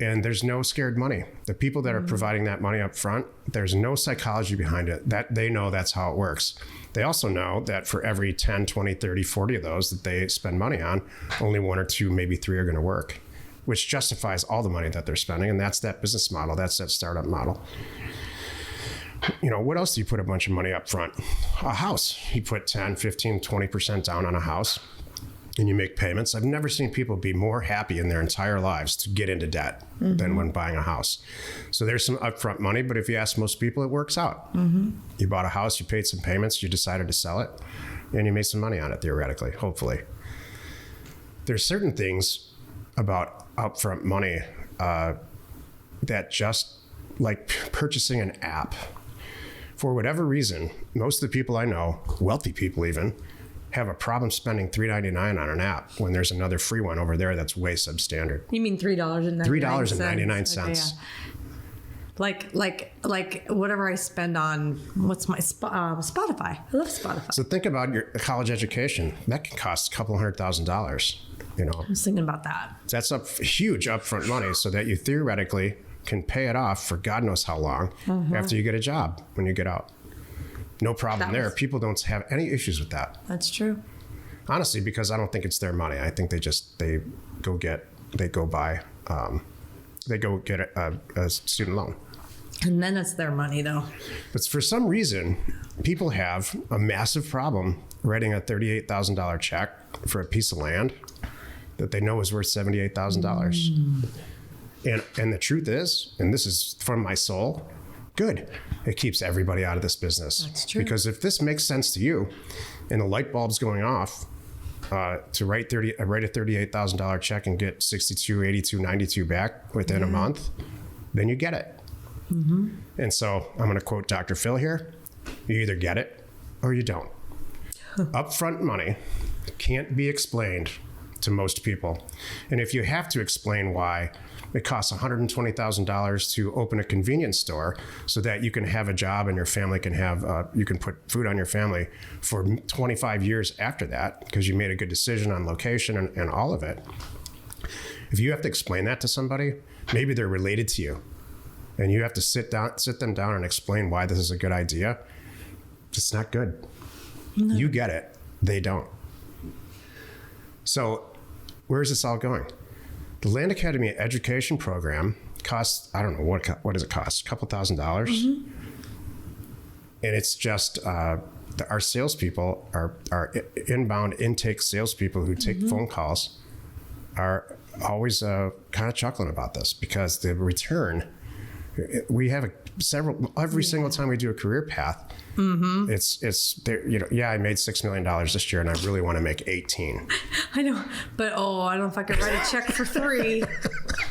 And there's no scared money. The people that are providing that money up front, there's no psychology behind it. That they know that's how it works. They also know that for every 10, 20, 30, 40 of those that they spend money on, only 1 or 2, maybe 3 are going to work, which justifies all the money that they're spending. And that's that business model. That's that startup model. What else do you put a bunch of money up front? A house. You put 10, 15, 20% down on a house. And you make payments. I've never seen people be more happy in their entire lives to get into debt than when buying a house. So there's some upfront money, but if you ask most people, it works out. Mm-hmm. You bought a house, you paid some payments, you decided to sell it, and you made some money on it, theoretically, hopefully. There's certain things about upfront money that just, like purchasing an app, for whatever reason, most of the people I know, wealthy people even, have a problem spending $3.99 on an app when there's another free one over there that's way substandard. You mean $3.99? $3.99. Okay, yeah. Like whatever I spend on what's my Spotify. I love Spotify. So think about your college education. That can cost a couple $100,000. You know, I was thinking about that. that's huge upfront money, so that you theoretically can pay it off for God knows how long after you get a job when you get out. No problem there. People don't have any issues with that. That's true. Honestly, because I don't think it's their money. I think they go get a student loan. And then it's their money, though. But for some reason, people have a massive problem writing a $38,000 check for a piece of land that they know is worth $78,000. And the truth is, and this is from my soul, good. It keeps everybody out of this business. That's true. Because if this makes sense to you, and the light bulb's going off, to write a $38,000 check and get 62, 82, 92 back within a month, then you get it. And so I'm going to quote Dr. Phil here. You either get it or you don't. Upfront money can't be explained to most people. And if you have to explain why, it costs $120,000 to open a convenience store so that you can have a job and your family can have, you can put food on your family for 25 years after that because you made a good decision on location and all of it. If you have to explain that to somebody, maybe they're related to you, and you have to sit them down and explain why this is a good idea, it's not good. No. You get it. They don't. So where's this all going? The Land Academy education program costs, I don't know, what does it cost? A couple $1,000? And it's just our salespeople, our inbound intake salespeople who take phone calls are always kind of chuckling about this because the return, we have every single time we do a career path, it's there, you know, I made $6 million this year and I really want to make 18. I know, but I don't know if I could write a check for 3.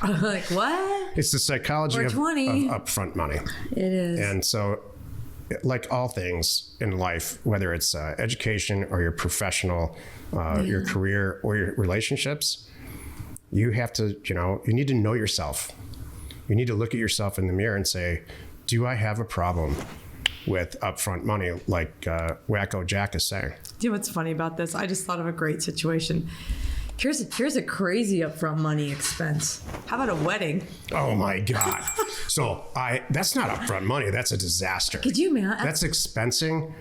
I'm like, what? It's the psychology of upfront money. It is. And so, like all things in life, whether it's education or your professional, your career or your relationships, you have to, you need to know yourself. You need to look at yourself in the mirror and say, do I have a problem with upfront money, like Wacko Jack is saying? You know what's funny about this? I just thought of a great situation. Here's a crazy upfront money expense. How about a wedding? Oh my God. So that's not upfront money. That's a disaster. Could you imagine? That's expensing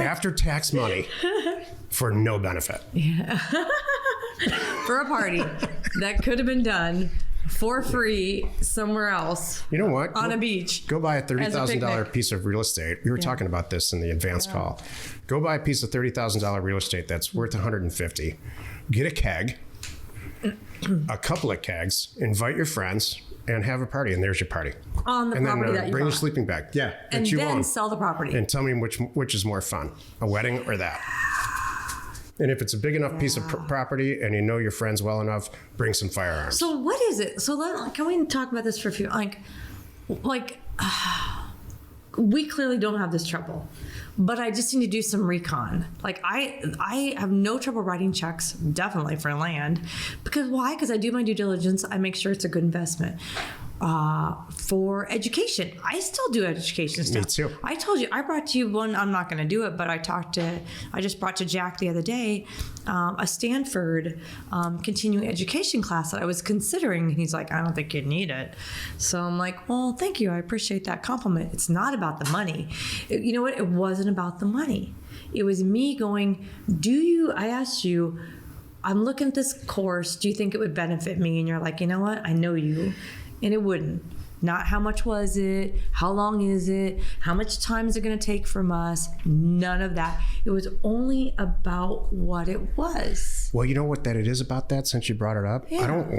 after tax money for no benefit. Yeah. For a party that could have been done for free somewhere else. You know what? On a beach. Go buy a $30,000 piece of real estate. We were talking about this in the advance call. Go buy a piece of $30,000 real estate that's worth $150,000. Get a keg, a couple of kegs, invite your friends, and have a party. And there's your party. On the property that you bring bought. your sleeping bag. Yeah. And then sell the property. And tell me which is more fun, a wedding or that. And if it's a big enough piece of property and you know your friends well enough, bring some firearms. So what is it? So can we talk about this for a few? We clearly don't have this trouble, but I just need to do some recon. Like I have no trouble writing checks, definitely for land, because why? Because I do my due diligence. I make sure it's a good investment. For education, I still do education stuff. Me too. I told you, I brought to you one. I'm not going to do it, but I just brought to Jack the other day a Stanford continuing education class that I was considering. And he's like, I don't think you'd need it. So I'm like, well, thank you. I appreciate that compliment. It's not about the money. You know what? It wasn't about the money. It was me going, I asked you, I'm looking at this course. Do you think it would benefit me? And you're like, you know what? I know you. And it wouldn't. Not how much was it? How long is it? How much time is it going to take from us? None of that. It was only about what it was. Well, you know what it is about that, since you brought it up? Yeah. I don't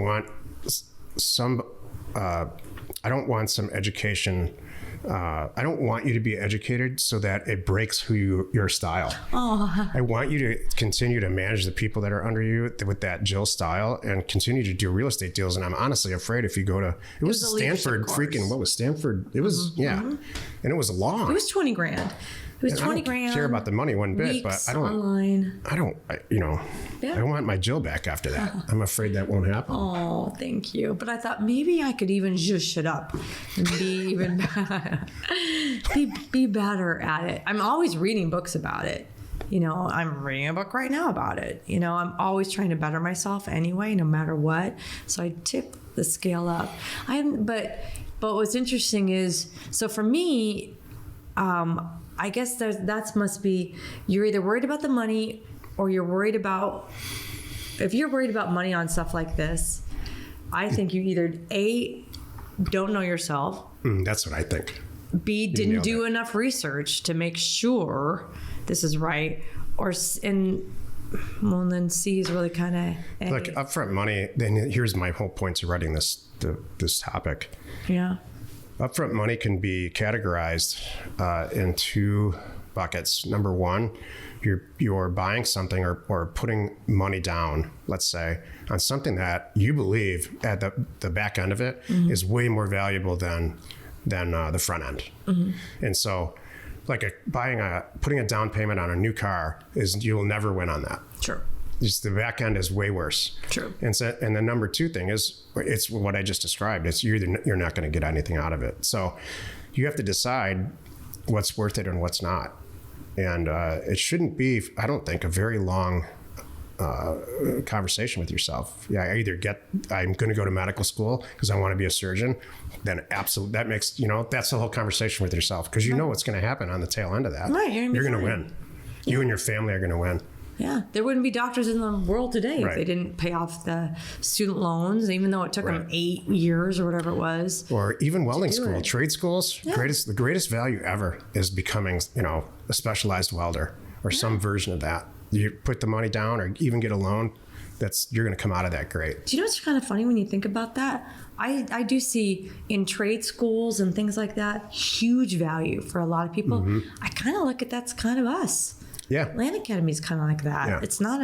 want some education. I don't want you to be educated so that it breaks your style. Oh. I want you to continue to manage the people that are under you with that Jill style and continue to do real estate deals. And I'm honestly afraid if you go to, it was Stanford freaking, what was Stanford? It was, and it was long. It was $20,000. It was And I 20 don't grand. care about the money one bit, but weeks I don't, online. I want my Jill back after that. I'm afraid that won't happen. Oh, thank you. But I thought maybe I could even just shut up and be even be better at it. I'm always reading books about it. I'm reading a book right now about it. I'm always trying to better myself anyway, no matter what. So I tip the scale up. But what's interesting is, so for me, I guess that must be, you're either worried about the money or you're worried about, if you're worried about money on stuff like this, I think you either A, don't know yourself. That's what I think. B, didn't do enough research to make sure this is right. And then C is really kind of Look, upfront money, then here's my whole point to writing this topic. Yeah. Upfront money can be categorized in two buckets. Number one, you're buying something or putting money down, let's say, on something that you believe at the back end of it is way more valuable than the front end. And so, like putting a down payment on a new car you'll never win on that. Sure. Just the back end is way worse. True. And the number two thing is, it's what I just described. It's you're not going to get anything out of it. So you have to decide what's worth it and what's not. And it shouldn't be, I don't think, a very long conversation with yourself. Yeah, I'm going to go to medical school because I want to be a surgeon. Then absolutely, that makes, that's the whole conversation with yourself, because you know what's going to happen on the tail end of that. Right, you're going to win. You and your family are going to win. Yeah, there wouldn't be doctors in the world today if they didn't pay off the student loans, even though it took them 8 years or whatever it was. Or even welding school, trade schools. Yeah. The greatest value ever is becoming, a specialized welder or some version of that. You put the money down or even get a loan, you're going to come out of that great. Do you know what's kind of funny when you think about that? I do see in trade schools and things like that huge value for a lot of people. I kind of look at that's kind of us. Yeah. Land Academy is kind of like that. Yeah. It's not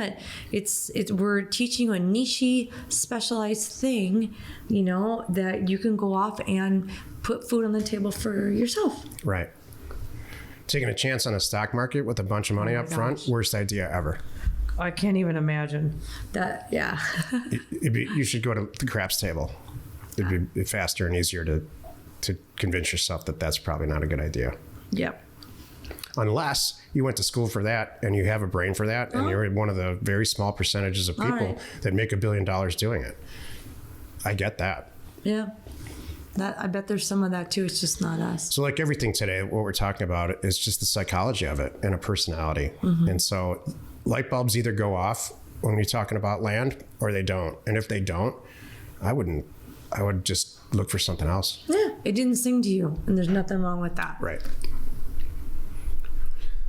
we're teaching you a niche, specialized thing, that you can go off and put food on the table for yourself. Right. Taking a chance on a stock market with a bunch of money up front, worst idea ever. I can't even imagine that. Yeah. You should go to the craps table. It'd be faster and easier to convince yourself that that's probably not a good idea. Yep. Unless you went to school for that and you have a brain for that, and you're one of the very small percentages of people that make $1 billion doing it. I get that. Yeah. I bet there's some of that too. It's just not us. So like everything today, what we're talking about is just the psychology of it and a personality. And so light bulbs either go off when you're talking about land or they don't. And if they don't, I would just look for something else. Yeah. It didn't sing to you, and there's nothing wrong with that. Right.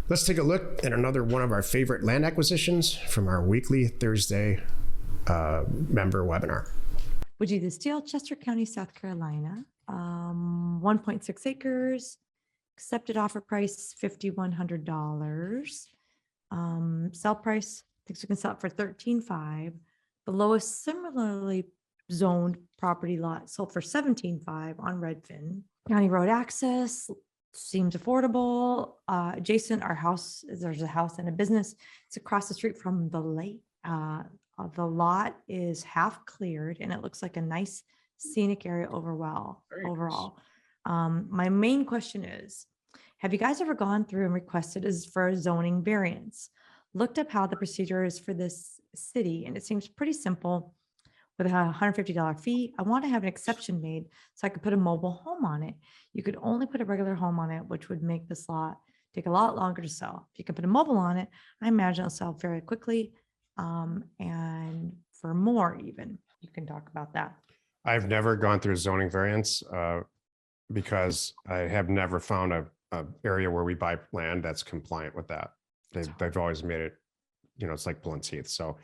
Let's take a look at another one of our favorite land acquisitions from our weekly Thursday member webinar. Would Steel, Chester County, South Carolina, 1.6 acres, accepted offer price $5,100. Sell price, thinks we can sell it for $13,500. The lowest similarly zoned property lot sold for $17,500 on Redfin. County road access seems affordable. Adjacent there's a house and a business. It's across the street from the lake. The lot is half cleared and it looks like a nice scenic area overall. My main question is, have you guys ever gone through and requested for a zoning variance? Looked up how the procedure is for this city, and it seems pretty simple with a $150 fee. I want to have an exception made so I could put a mobile home on it. You could only put a regular home on it, which would make this lot take a lot longer to sell. If you can put a mobile on it, I imagine it'll sell very quickly. And for more even, you can talk about that. I've never gone through a zoning variance because I have never found a area where we buy land that's compliant with that. They've always made it, it's like pulling teeth. So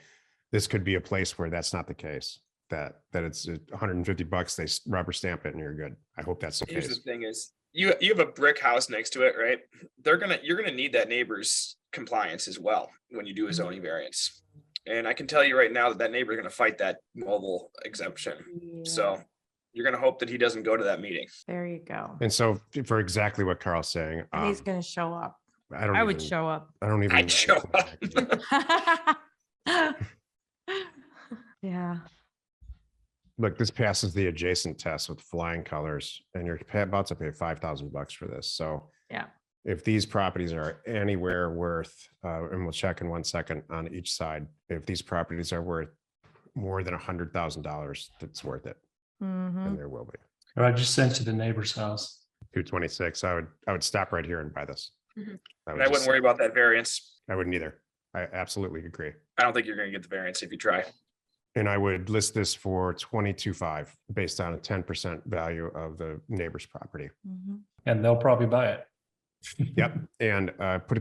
this could be a place where that's not the case. That it's $150, they rubber stamp it and you're good. I hope that's the case. Here's the thing is, you have a brick house next to it, right? You're gonna need that neighbor's compliance as well when you do a zoning variance. And I can tell you right now that neighbor's gonna fight that mobile exemption. Yeah. So you're gonna hope that he doesn't go to that meeting. There you go. And so for exactly what Carl's saying, And he's going to show up. I would show up. I don't even. I'd show up. Yeah. Look, this passes the adjacent test with flying colors, and you're about to pay $5,000 for this. So Yeah. if these properties are anywhere worth, and we'll check in 1 second on each side, if these properties are worth more than $100,000, that's worth it. Mm-hmm. And there will be. I just sent you the neighbor's house. 226. I would stop right here and buy this. Mhm. And I wouldn't worry about that variance. I wouldn't either. I absolutely agree. I don't think you're going to get the variance if you try. And I would list this for 22.5 based on a 10% value of the neighbor's property. Mm-hmm. And they'll probably buy it. Yep. And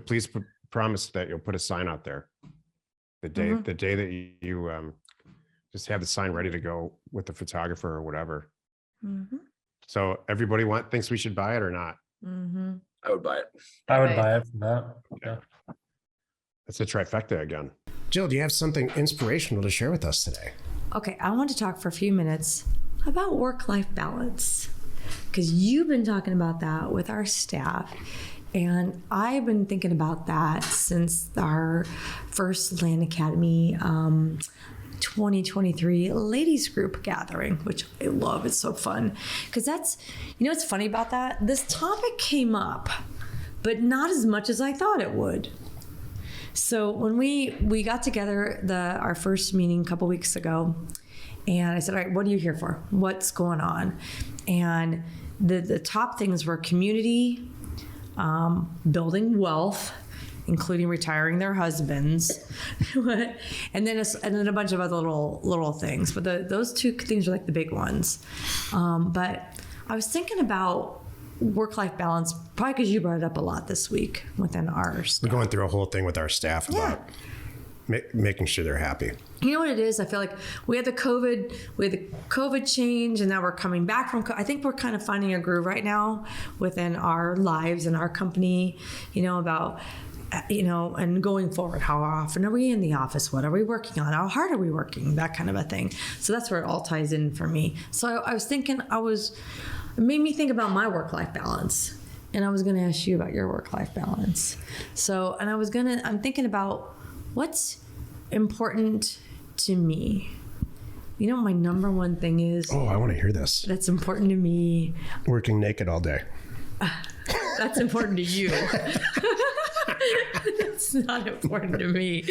please promise that you'll put a sign out there. The day that you just have the sign ready to go with the photographer or whatever. Mm-hmm. So everybody thinks we should buy it or not? Mm-hmm. I would buy it. I would Right. buy it for that. Yeah. It's a trifecta again. Jill, do you have something inspirational to share with us today? Okay, I want to talk for a few minutes about work-life balance, because you've been talking about that with our staff, and I've been thinking about that since our first Land Academy 2023 ladies group gathering, which I love. It's so fun because that's, what's funny about that? This topic came up, but not as much as I thought it would. So when we got together our first meeting a couple weeks ago, and I said, all right, what are you here for? What's going on? And the top things were community, building wealth, including retiring their husbands, and then a bunch of other little things. But those two things are like the big ones. But I was thinking about work-life balance, probably because you brought it up a lot this week within our staff. We're going through a whole thing with our staff about making sure they're happy. You know what it is? I feel like we had the COVID change, and now we're coming back from. I think we're kind of finding a groove right now within our lives and our company. About. And going forward, how often are we in the office? What are we working on? How hard are we working? That kind of a thing. So that's where it all ties in for me. So I was thinking, it made me think about my work-life balance. And I was going to ask you about your work-life balance. So, and I'm thinking about what's important to me. My number one thing is. Oh, I want to hear this. That's important to me. Working naked all day. That's important to you. It's not important to me.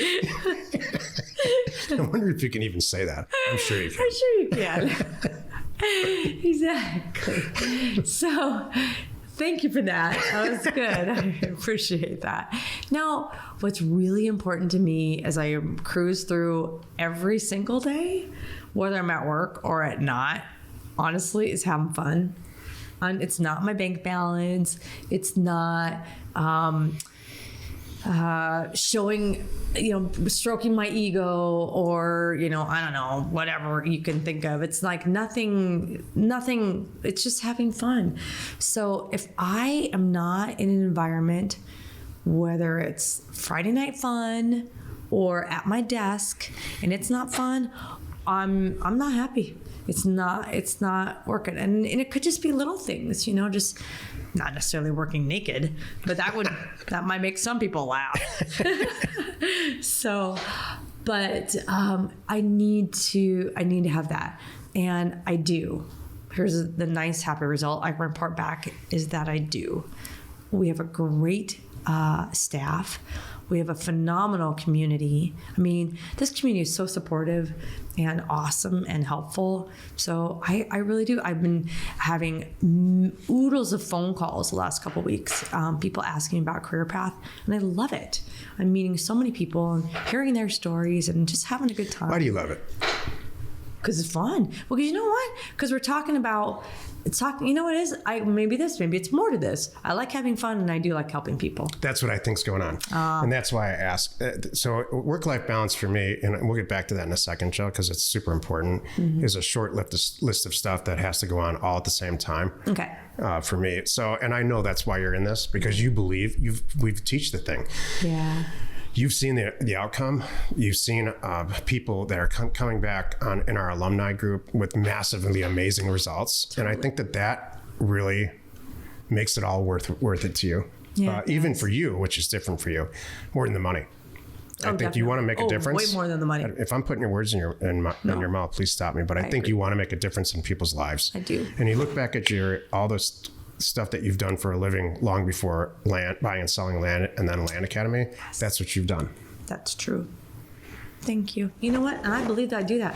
I wonder if you can even say that. I'm sure you can. I'm sure you can. Exactly. So thank you for that. That was good. I appreciate that. Now, what's really important to me as I cruise through every single day, whether I'm at work or at not, honestly, is having fun. And it's not my bank balance. It's not showing, stroking my ego or, I don't know, whatever you can think of. It's like nothing, it's just having fun. So if I am not in an environment, whether it's Friday night fun or at my desk and it's not fun, I'm not happy. It's not working. And it could just be little things, just not necessarily working naked, but that might make some people laugh. So, but I need to have that. And I do. Here's the nice, happy result I can report back is that I do. We have a great staff. We have a phenomenal community. I mean, this community is so supportive and awesome and helpful. So I really do. I've been having oodles of phone calls the last couple of weeks, people asking about career path, and I love it. I'm meeting so many people and hearing their stories and just having a good time. Why do you love it? Because it's fun. Well, because you know what? Because we're talking about, you know what it is? Maybe it's more to this. I like having fun and I do like helping people. That's what I think's going on. And that's why I asked. So work-life balance for me, and we'll get back to that in a second, Jill, because it's super important, is a short list of stuff that has to go on all at the same time. Okay. For me. So, and I know that's why you're in this, because you believe we've teach the thing. Yeah. You've seen the outcome. You've seen people that are coming back in our alumni group with massively amazing results. And I think that really makes it all worth it to you. even for you, which is different for you, more than the money. I think definitely. you want to make a difference. Way more than the money. If I'm putting your words in your mouth, please stop me. But I think agree. you want to make a difference in people's lives. I do. And you look back at all this stuff that you've done for a living long before buying and selling land and then Land Academy. Yes. That's what you've done. That's true. Thank you. You know what? And I believe that I do that.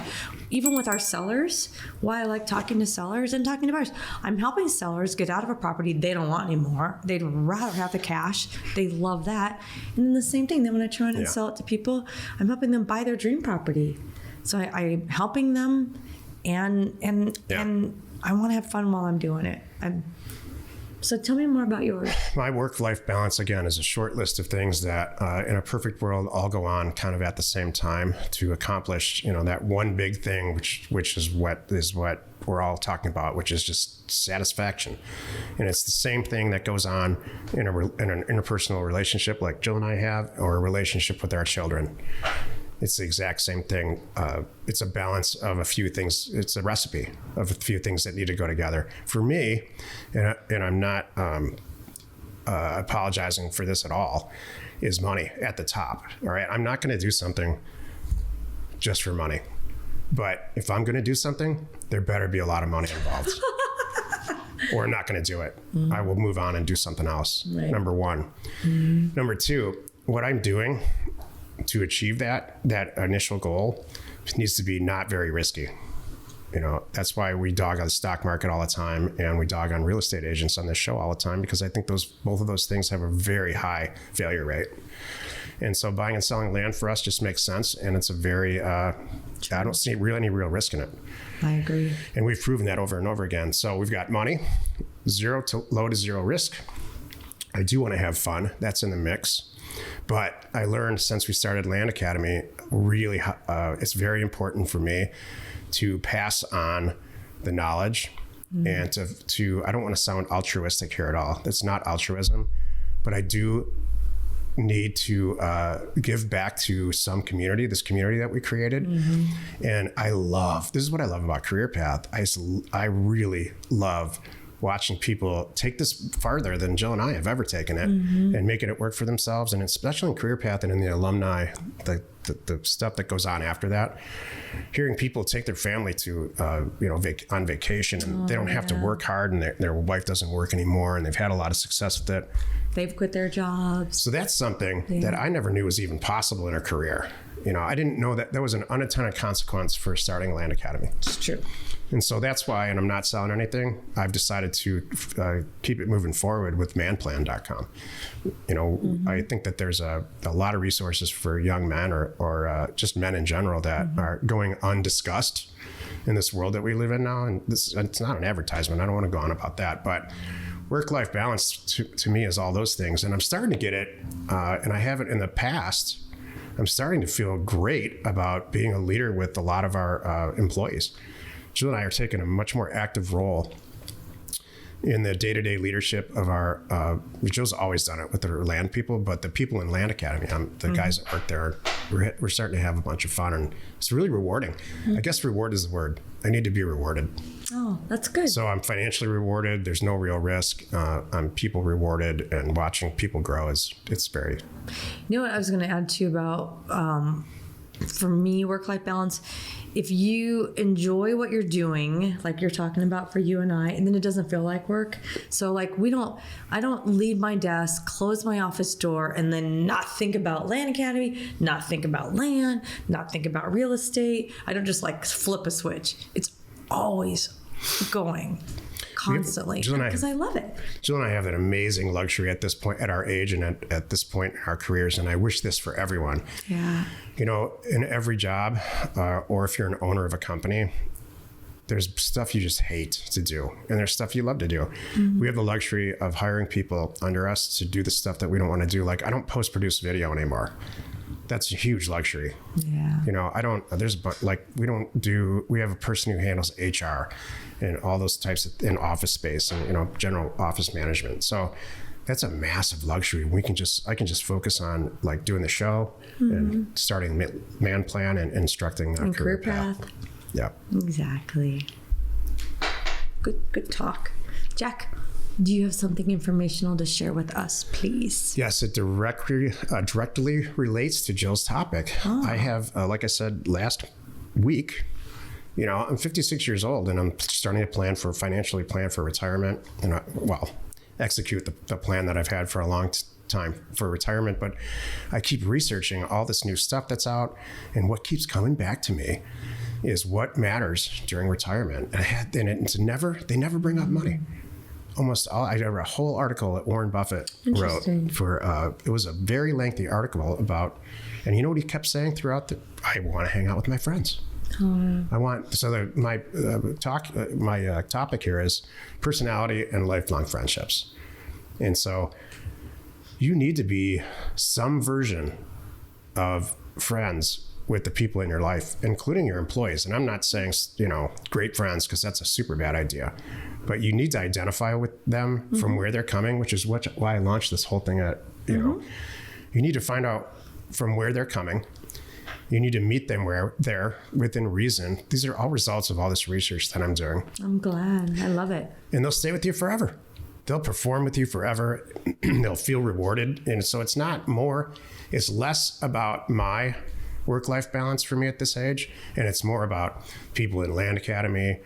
Even with our sellers, why I like talking to sellers and talking to buyers. I'm helping sellers get out of a property they don't want anymore. They'd rather have the cash. They love that. And then the same thing, then when I try and sell it to people, I'm helping them buy their dream property. So I'm helping them and I want to have fun while I'm doing it. So tell me more about yours. My work-life balance, again, is a short list of things that in a perfect world all go on kind of at the same time to accomplish, that one big thing, which is what we're all talking about, which is just satisfaction. And it's the same thing that goes on in an interpersonal relationship like Jill and I have, or a relationship with our children. It's the exact same thing. It's a balance of a few things. It's a recipe of a few things that need to go together. For me, and I'm not apologizing for this at all, is money at the top. All right, I'm not going to do something just for money. But if I'm going to do something, there better be a lot of money involved. Or I'm not going to do it. Mm-hmm. I will move on and do something else. Right. Number one. Mm-hmm. Number two, what I'm doing to achieve that initial goal needs to be not very risky. That's why we dog on the stock market all the time, and we dog on real estate agents on this show all the time, because I think both of those things have a very high failure rate. And so buying and selling land for us just makes sense, and it's a very I don't see any real risk in it. I agree. And we've proven that over and over again. So we've got money, low to zero risk. I do want to have fun. That's in the mix. But I learned since we started Land Academy, really, it's very important for me to pass on the knowledge and to I don't want to sound altruistic here at all. That's not altruism, but I do need to give back to some community, this community that we created. Mm-hmm. And this is what I love about Career Path. I really love watching people take this farther than Jill and I have ever taken it, and making it work for themselves. And especially in Career Path and in the alumni, the stuff that goes on after that, hearing people take their family to, on vacation, and they don't have to work hard, and their wife doesn't work anymore, and they've had a lot of success with it. They've quit their jobs. So that's something that I never knew was even possible in a career. I didn't know that was an unintended consequence for starting Land Academy. It's true. And so that's why, and I'm not selling anything, I've decided to keep it moving forward with manplan.com. I think that there's a lot of resources for young men or just men in general that are going undiscussed in this world that we live in now. And it's not an advertisement. I don't want to go on about that. But work-life balance to me is all those things. And I'm starting to get it, and I haven't in the past. I'm starting to feel great about being a leader with a lot of our employees. Jill and I are taking a much more active role in the day-to-day leadership of our, Jill's always done it with the land people, but the people in Land Academy, the guys that work there, we're starting to have a bunch of fun, and it's really rewarding. I guess reward is the word. I need to be rewarded. Oh, that's good. So I'm financially rewarded. There's no real risk. I'm people rewarded, and watching people grow it's very. You know what I was going to add too about, for me, work-life balance. If you enjoy what you're doing, like you're talking about for you and I, and then it doesn't feel like work. So like I don't leave my desk, close my office door, and then not think about Land Academy, not think about land, not think about real estate. I don't just like flip a switch. It's always going constantly because I love it. Jill and I have that amazing luxury at this point, at our age and at this point in our careers. And I wish this for everyone. Yeah. In every job, or if you're an owner of a company, there's stuff you just hate to do, and there's stuff you love to do. Mm-hmm. We have the luxury of hiring people under us to do the stuff that we don't want to do. Like, I don't post-produce video anymore. That's a huge luxury. Yeah. We have a person who handles HR and all those types in office space and, general office management. So that's a massive luxury. I can just focus on like doing the show and starting Man Plan and instructing a career path. Yeah. Exactly. Good talk. Jack. Do you have something informational to share with us, please? Yes, it directly relates to Jill's topic. I have, like I said last week, I'm 56 years old and I'm starting to financially plan for retirement and execute the plan that I've had for a long time for retirement. But I keep researching all this new stuff that's out, and what keeps coming back to me is what matters during retirement. They never bring up money. Almost all, I read a whole article that Warren Buffett wrote it was a very lengthy article about, and you know what he kept saying throughout I want to hang out with my friends. My topic here is personality and lifelong friendships. And so you need to be some version of friends with the people in your life, including your employees. And I'm not saying, great friends, because that's a super bad idea. But you need to identify with them from where they're coming, which is why I launched this whole thing at, you need to find out from where they're coming. You need to meet them where they're within reason. These are all results of all this research that I'm doing. I'm glad. I love it. And they'll stay with you forever. They'll perform with you forever. They'll feel rewarded. And so it's less about my work-life balance for me at this age, and it's more about people in Land Academy,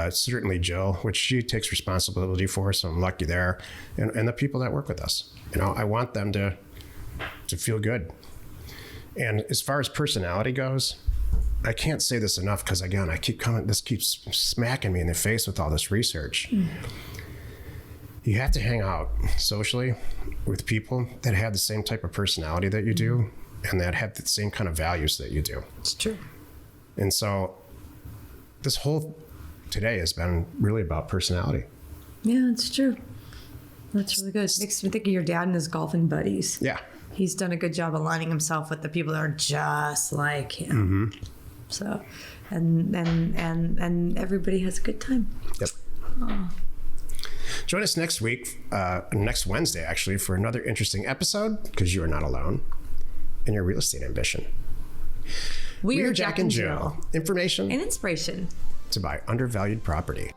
certainly Jill, which she takes responsibility for, so I'm lucky there, and the people that work with us. I want them to feel good. And as far as personality goes, I can't say this enough because, again, this keeps smacking me in the face with all this research. You have to hang out socially with people that have the same type of personality that you do, and that have the same kind of values that you do. It's true. And so this whole today has been really about personality. Yeah, it's true. That's really good. Makes me think of your dad and his golfing buddies. Yeah. He's done a good job aligning himself with the people that are just like him. So, and everybody has a good time. Yep. Join us next week, next Wednesday, actually, for another interesting episode, because you are not alone in your real estate ambition. We are Jack and Jill. Information and inspiration to buy undervalued property.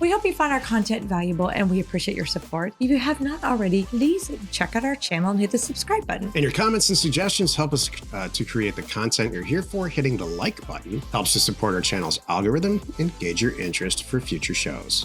We hope you found our content valuable and we appreciate your support. If you have not already, please check out our channel and hit the subscribe button. And your comments and suggestions help us to create the content you're here for. Hitting the like button helps to support our channel's algorithm and gauge your interest for future shows.